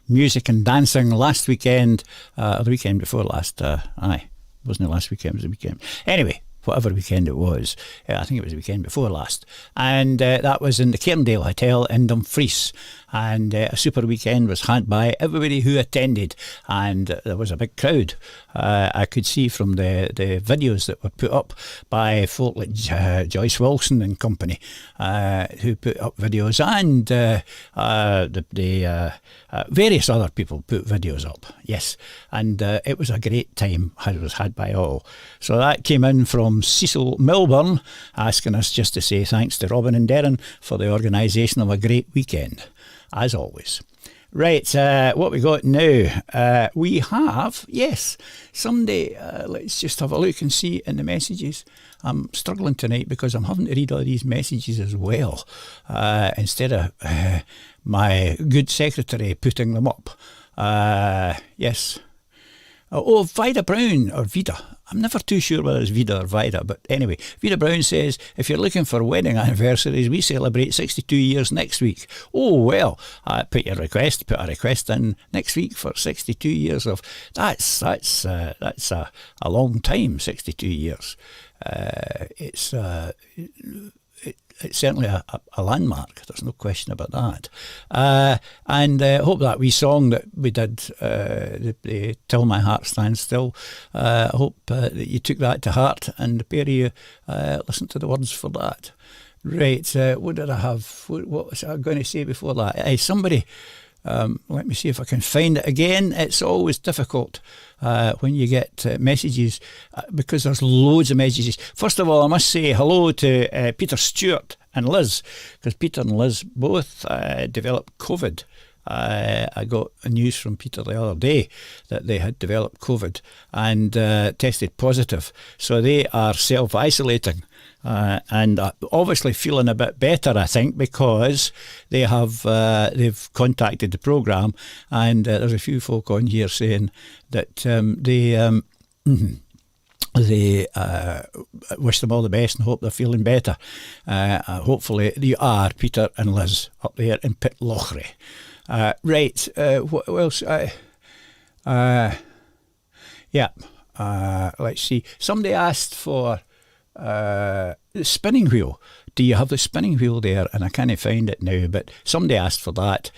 music and dancing last weekend, or the weekend before last. Wasn't it last weekend? It was the weekend. Anyway, whatever weekend it was. I think it was the weekend before last. And that was in the Cairndale Hotel in Dumfries. And a super weekend was had by everybody who attended, and there was a big crowd. I could see from the videos that were put up by folk like Joyce Wilson and company, who put up videos, and the various other people put videos up. Yes, and it was a great time. It was had by all. So that came in from Cecil Milburn, asking us just to say thanks to Robin and Darren for the organisation of a great weekend, as always. Right, what we got now? We have, yes, somebody, let's just have a look and see in the messages. I'm struggling tonight because I'm having to read all these messages as well, instead of my good secretary putting them up. Yes. Oh, Vida Brown, or Vida. I'm never too sure whether it's Vida or Vida, but anyway, Vida Brown says, if you're looking for wedding anniversaries, we celebrate 62 years next week. Oh, well, put a request in next week for 62 years of, that's a long time, 62 years. It's certainly a landmark. There's no question about that. And I hope that wee song that we did, the Till My Heart Stands Still, I hope that you took that to heart, and the pair of you listened to the words for that. Right, what did I have? What was I going to say before that? Somebody... let me see if I can find it again. It's always difficult when you get messages because there's loads of messages. First of all, I must say hello to Peter Stewart and Liz, because Peter and Liz both developed COVID. I got news from Peter the other day that they had developed COVID and tested positive. So they are self-isolating. And obviously feeling a bit better, I think, because they have they've contacted the programme, and there's a few folk on here saying that they wish them all the best and hope they're feeling better. Hopefully you are, Peter and Liz, up there in Pitlochry. Right, what else? Let's see. Somebody asked for the spinning wheel. Do you have the spinning wheel there? And I can't find it now, but somebody asked for that.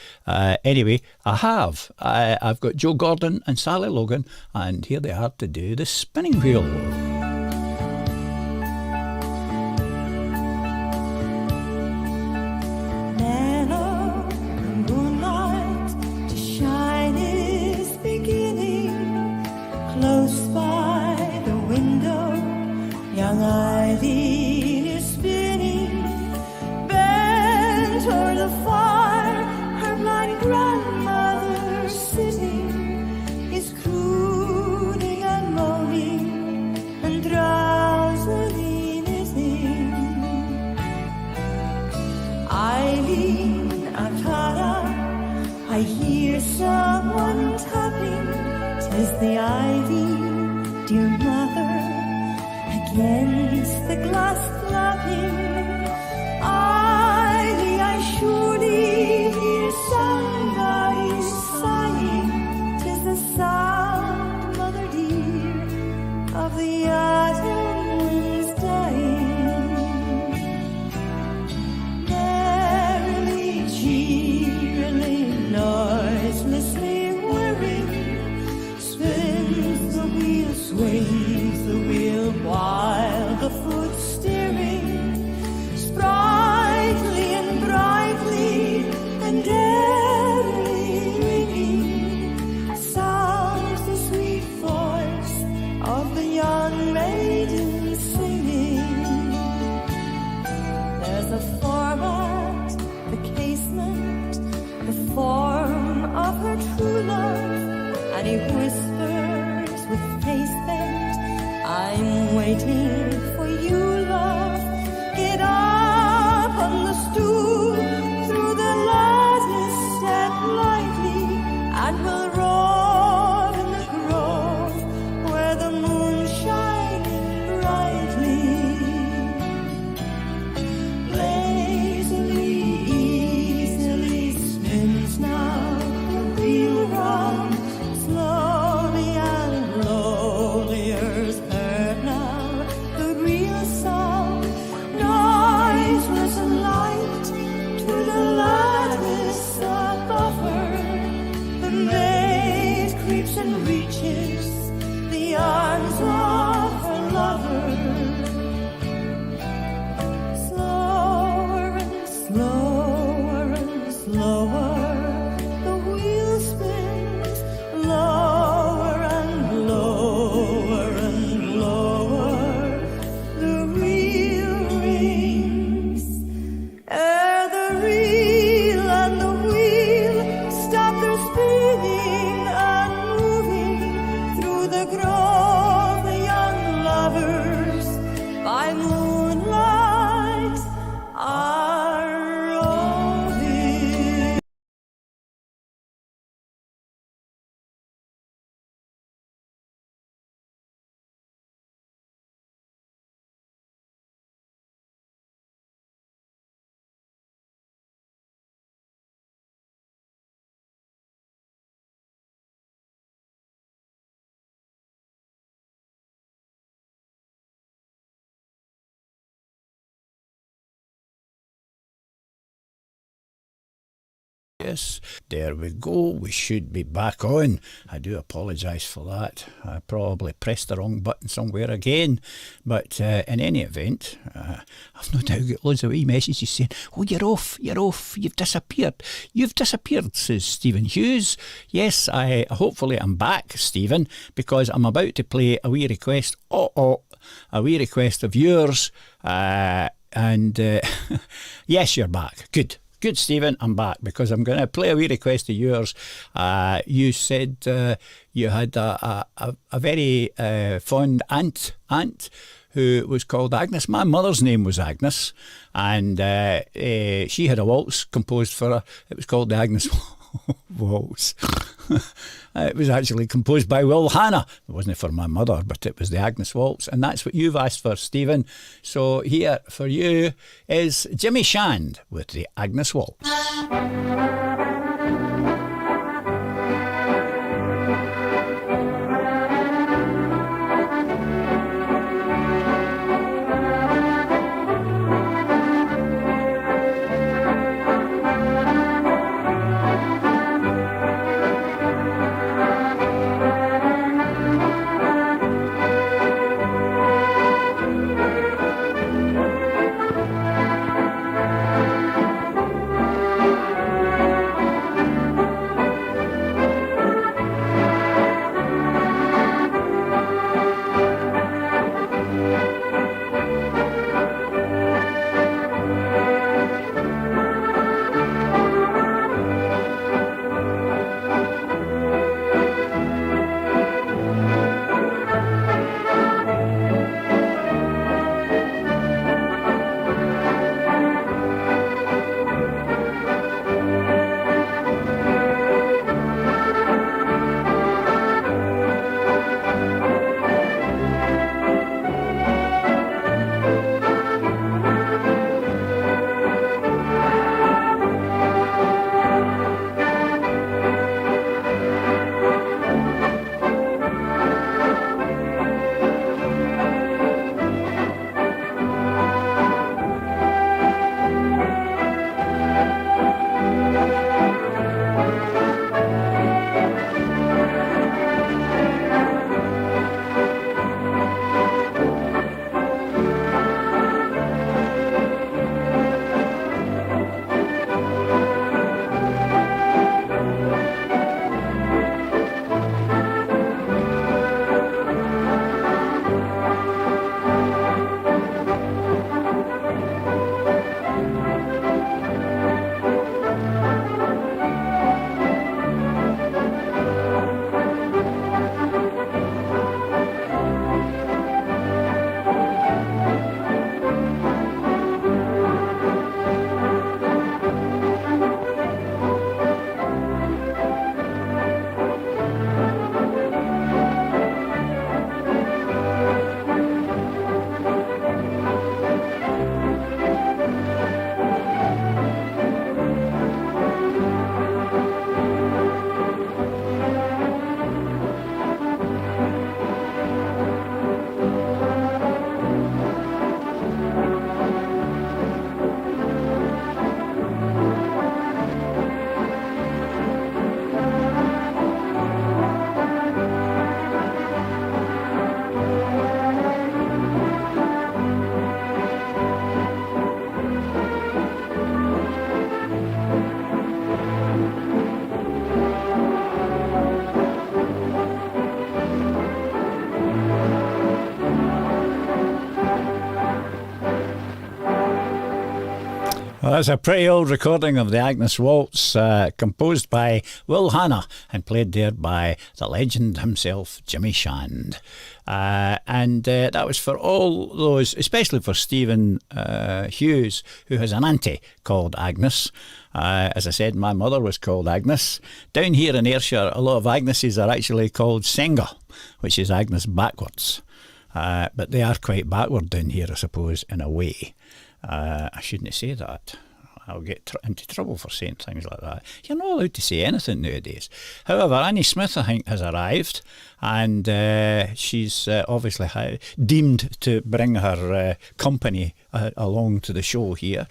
Anyway, I have. I've got Joe Gordon and Sally Logan, and here they are to do the spinning wheel. Close by the window, young Eileen is spinning, bent o'er the fire, her blind grandmother sitting, is crooning and moaning, and drowsily knitting. Eileen, Akara, I hear someone tapping. 'Tis the ivy, dear mother, against the glass flapping. I surely hear somebody sighing. 'Tis the sound, mother dear, of the autumn winds dying. Merrily, cheerily, noiselessly whirring, spins the wheel, sways the wheel, while the foot steering, sprightly and brightly and airily ringing, sounds the sweet voice of the young maiden singing. There's a form at the casement, the form of her true love, and he whispers with face bent, I'm waiting for you, love. Get up on the stool, through the lattice step lightly, and we'll roar in the grove where the moon shining brightly. Lazily, easily spins now the wheel round, slowly and lowly heard now the Yes, there we go. We should be back on. I do apologise for that. I probably pressed the wrong button somewhere again. But in any event, I've no doubt got loads of wee messages saying, "Oh, you're off, you've disappeared. You've disappeared," says Stephen Hughes. Yes, hopefully I'm back, Stephen, because I'm about to play a wee request. A wee request of yours. And yes, you're back. Good, Stephen, I'm back because I'm going to play a wee request of yours. You said you had a very fond aunt who was called Agnes. My mother's name was Agnes, and she had a waltz composed for her. It was called the Agnes Waltz. It was actually composed by Will Hannah. It wasn't for my mother, but it was the Agnes Waltz, and that's what you've asked for, Stephen. So here for you is Jimmy Shand with the Agnes Waltz. Well, that's a pretty old recording of the Agnes Waltz, composed by Will Hannah and played there by the legend himself, Jimmy Shand. And that was for all those, especially for Stephen Hughes, who has an auntie called Agnes. As I said, my mother was called Agnes. Down here in Ayrshire, a lot of Agneses are actually called Senga, which is Agnes backwards. But they are quite backward down here, I suppose, in a way. I shouldn't say that. I'll get into trouble for saying things like that. You're not allowed to say anything nowadays. However, Annie Smith, I think, has arrived, and she's obviously deemed to bring her company along to the show here.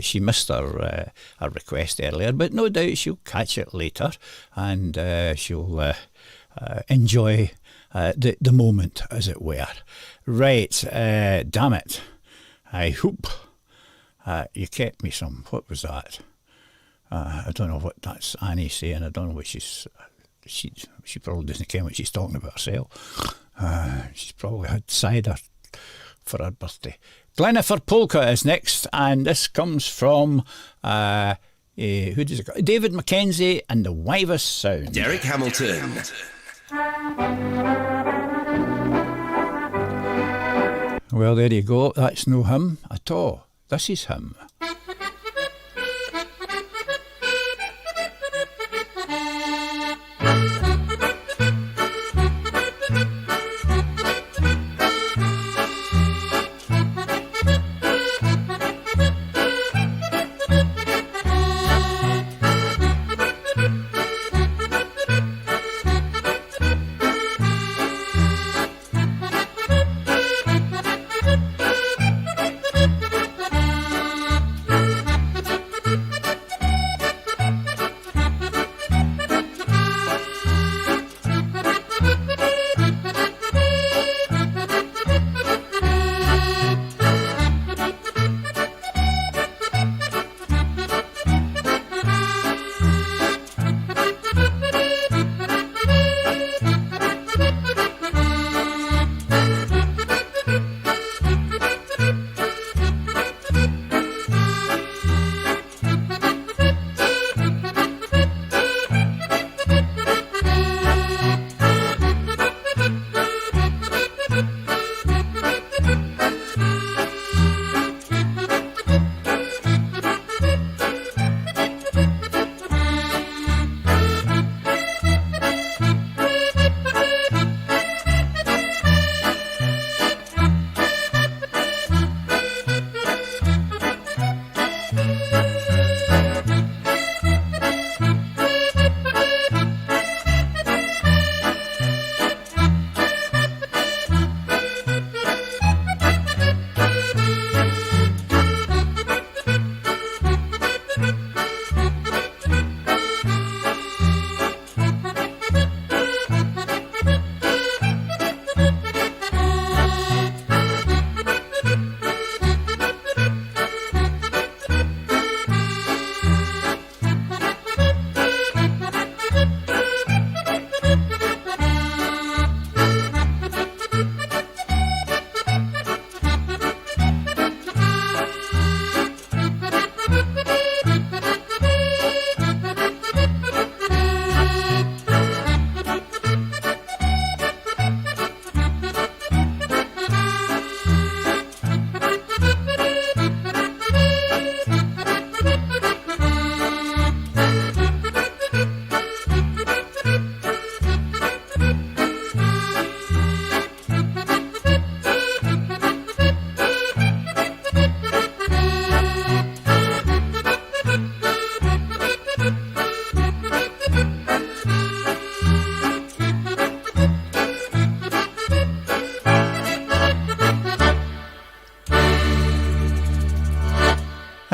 She missed her request earlier, but no doubt she'll catch it later, and she'll enjoy the moment, as it were. Right, damn it. I hope you kept me some. What was that? I don't know what that's Annie saying. I don't know what she probably doesn't care what she's talking about herself. She's probably had cider for her birthday. Glenifer Polka is next, and this comes from who does it go? David Mackenzie and the Wivus Sound. Derek Hamilton. Well, there you go. That's no him at all. This is him.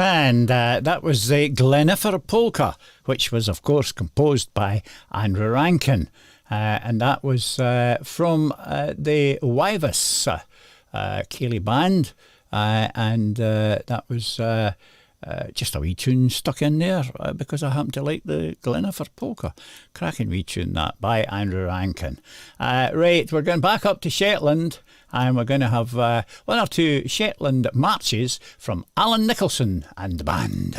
And that was the Glenifer Polka, which was, of course, composed by Andrew Rankin. And that was from the Wivus Ceilidh Band. And that was just a wee tune stuck in there because I happen to like the Glenifer Polka. Cracking wee tune that by Andrew Rankin. Right, we're going back up to Shetland. And we're going to have one or two Shetland marches from Alan Nicholson and the band.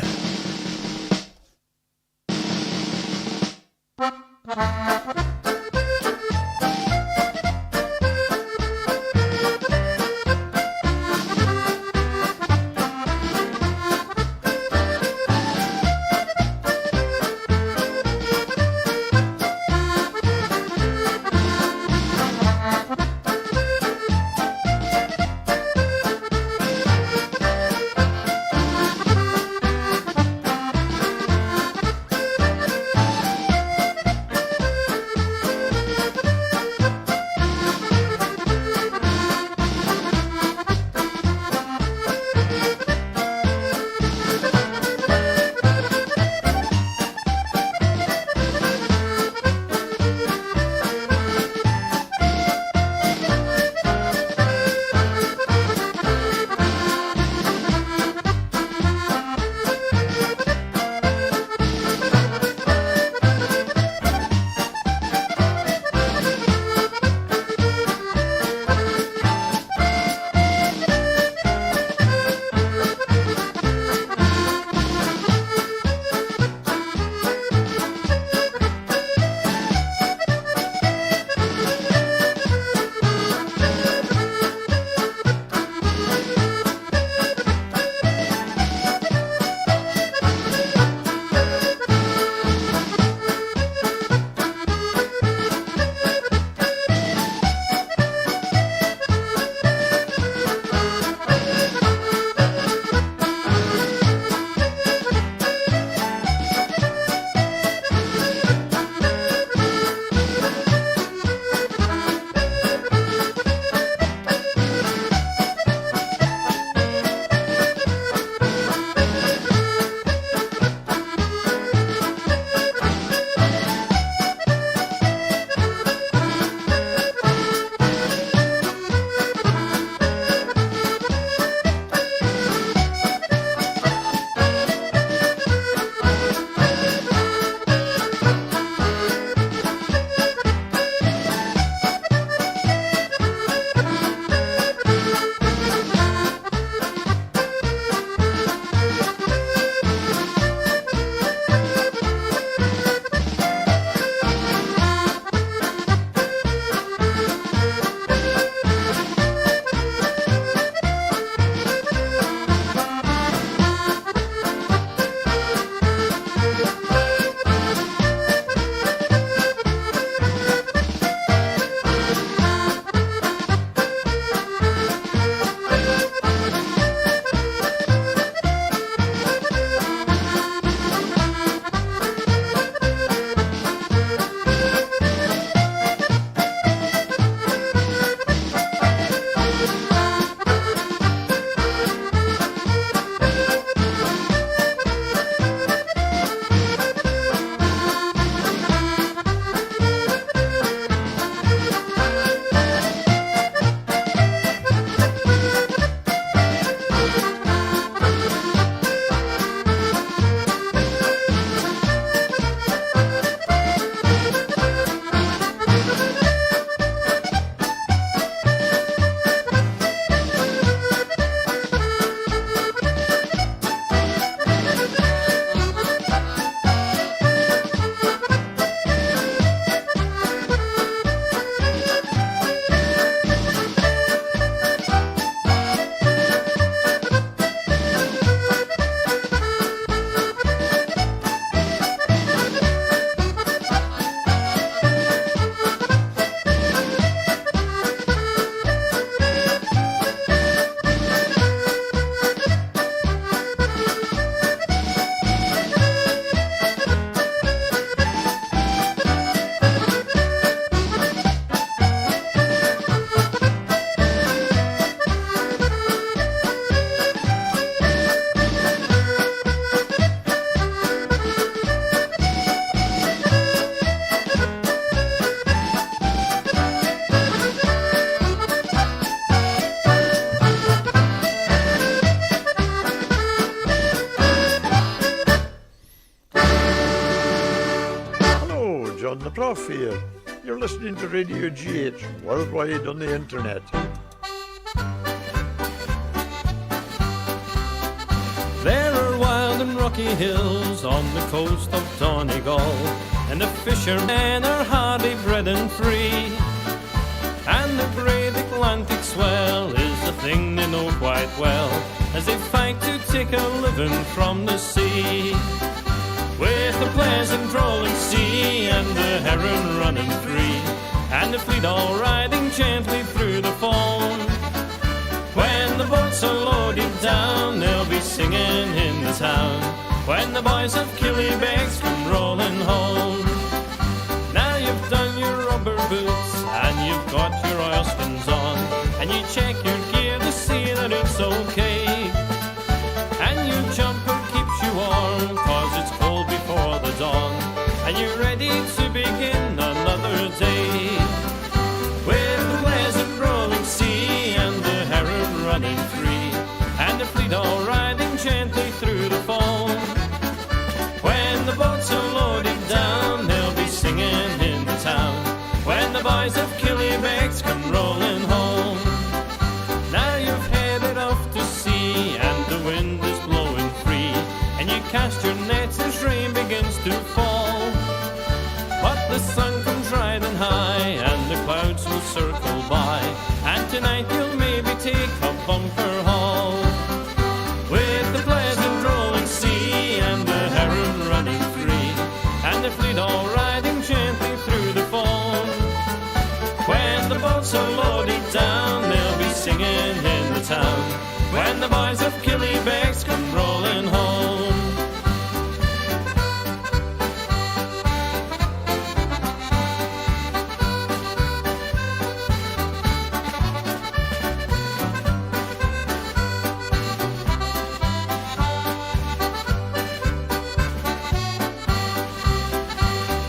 Prof here. You're listening to Radio GH, worldwide on the internet. There are wild and rocky hills on the coast of Donegal, and the fishermen are hardy, bred and free. And the great Atlantic swell is the thing they know quite well, as they fight to take a living from the sea. With the pleasant rolling sea and the heron running free, and the fleet all riding gently through the foam. When the boats are loaded down, they'll be singing in the town, when the boys of Killybegs come rolling home. Now you've done your rubber boots and you've got your oilskins on, and you check your gear to see that it's okay. And your jumper keeps you warm, cause it's cold before the dawn, and you're ready to begin another day. With the pleasant rolling sea and the heron running free, and the fleet all riding gently through the foam. When the boats are loaded down, they'll be singing in the town, when the boys of Killybegs come rolling home. Now you've headed off to sea and the wind is blowing free, and you cast your nets as rain begins to fall. But the sun comes riding high and the clouds will circle by, and tonight you'll maybe take a bumper haul. With the pleasant rolling sea and the heron running free, and the fleet all riding gently through the foam. When the boats are loaded down, they'll be singing in the town, when the boys of Killybegs come rolling home.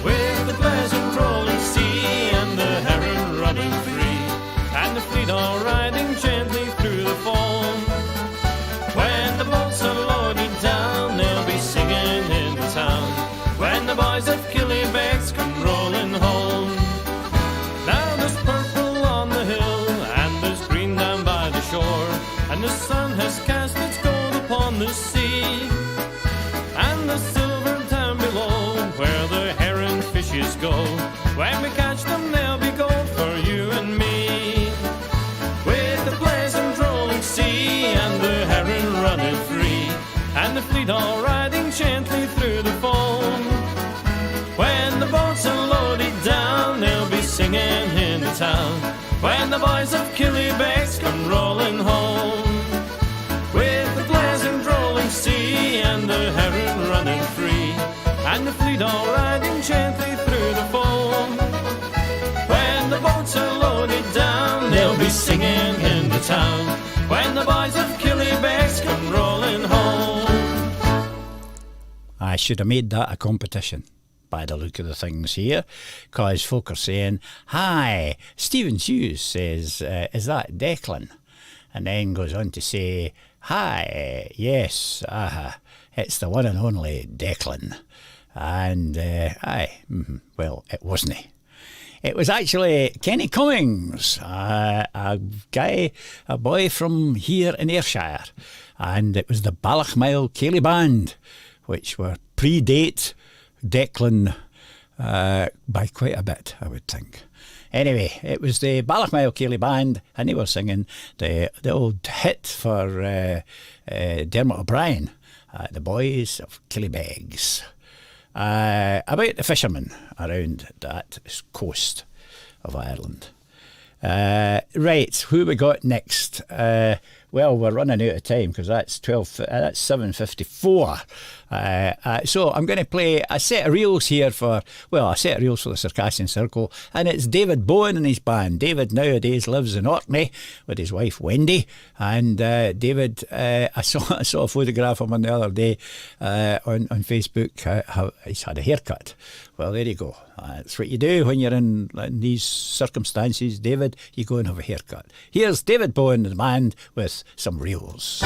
With the pleasant rolling sea and the heron running free, and the fleet all riding gently through the foam. When the boats are loaded down, they'll be singing in the town, when the boys of Killybegs come rolling home. Now there's purple on the hill and there's green down by the shore, and the sun has cast its gold upon the sea, and the silver down below where the heron fishes go. When we catch them, they'll be gold for you and me. With the pleasant rolling sea and the heron running free, and the fleet all riding gently through the foam. When the boats are loaded down, they'll be singing in the town, when the boys of Killybegs come rolling home. With the pleasant rolling sea and the heron running free, and the fleet all riding gently through the foam. When the boats are loaded down, they'll be singing in the town, when the boys of Killybegs come rolling home. I should have made that a competition, by the look of the things here, because folk are saying, hi, Stephen Hughes says, is that Declan? And then goes on to say, hi, yes, it's the one and only Declan. And, well, it wasn't he. It was actually Kenny Cummings, a boy from here in Ayrshire. And it was the Ballochmyle Ceilidh Band, which were predate Declan by quite a bit, I would think. Anyway, it was the Ballochmyle Ceilidh Band, and they were singing the old hit for Dermot O'Brien, The Boys of Killybegs, about the fishermen around that coast of Ireland. Right, who we got next? Well, we're running out of time because that's 7:54. So I'm going to play a set of reels here for the Circassian Circle, and it's David Bowen and his band. David nowadays lives in Orkney with his wife Wendy, and David, I saw a photograph of him the other day on Facebook. How he's had a haircut. Well, there you go. That's what you do when you're in these circumstances, David. You go and have a haircut. Here's David Bowen and the band with some reels.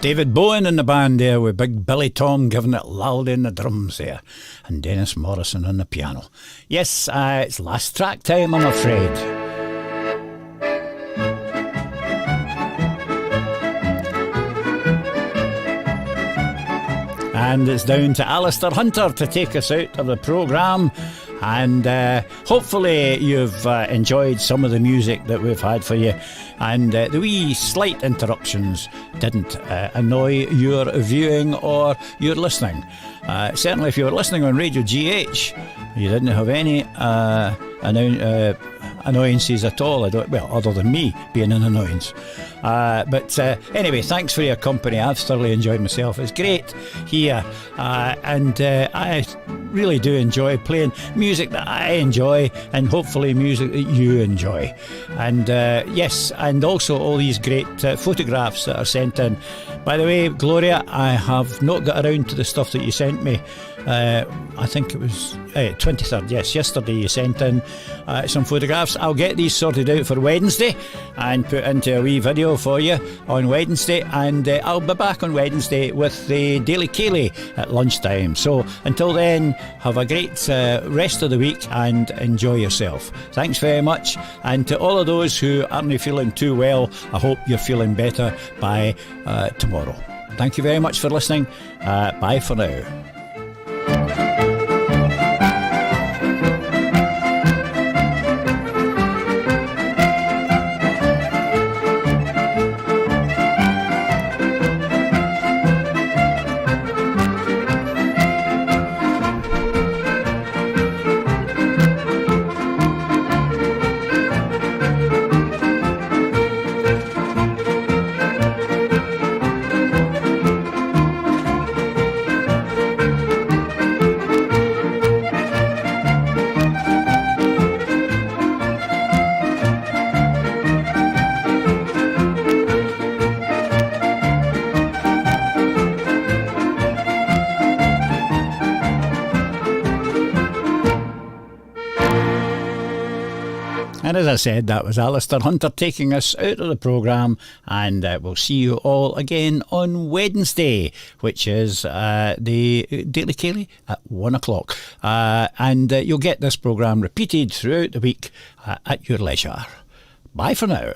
David Bowen in the band there with Big Billy Tom giving it loud in the drums there, and Dennis Morrison on the piano. Yes, it's last track time, I'm afraid. And it's down to Alistair Hunter to take us out of the programme. And hopefully you've enjoyed some of the music that we've had for you, and the wee slight interruptions didn't annoy your viewing or your listening. Certainly if you were listening on Radio GH, you didn't have any annoyances at all. Other than me being an annoyance. But anyway, thanks for your company. I've thoroughly enjoyed myself. It's great here, and I really do enjoy playing music that I enjoy, and hopefully music that you enjoy. And yes, and also all these great photographs that are sent in. By the way, Gloria, I have not got around to the stuff that you sent me. I think it was 23rd, yes, yesterday you sent in some photographs. I'll get these sorted out for Wednesday and put into a wee video for you on Wednesday, and I'll be back on Wednesday with the Daily Ceilidh at lunchtime. So until then, have a great rest of the week and enjoy yourself. Thanks very much, and to all of those who aren't feeling too well, I hope you're feeling better by tomorrow. Thank you very much for listening. Bye for now. And as I said, that was Alistair Hunter taking us out of the programme, and we'll see you all again on Wednesday, which is the Daily Ceilidh at 1 o'clock. And you'll get this programme repeated throughout the week at your leisure. Bye for now.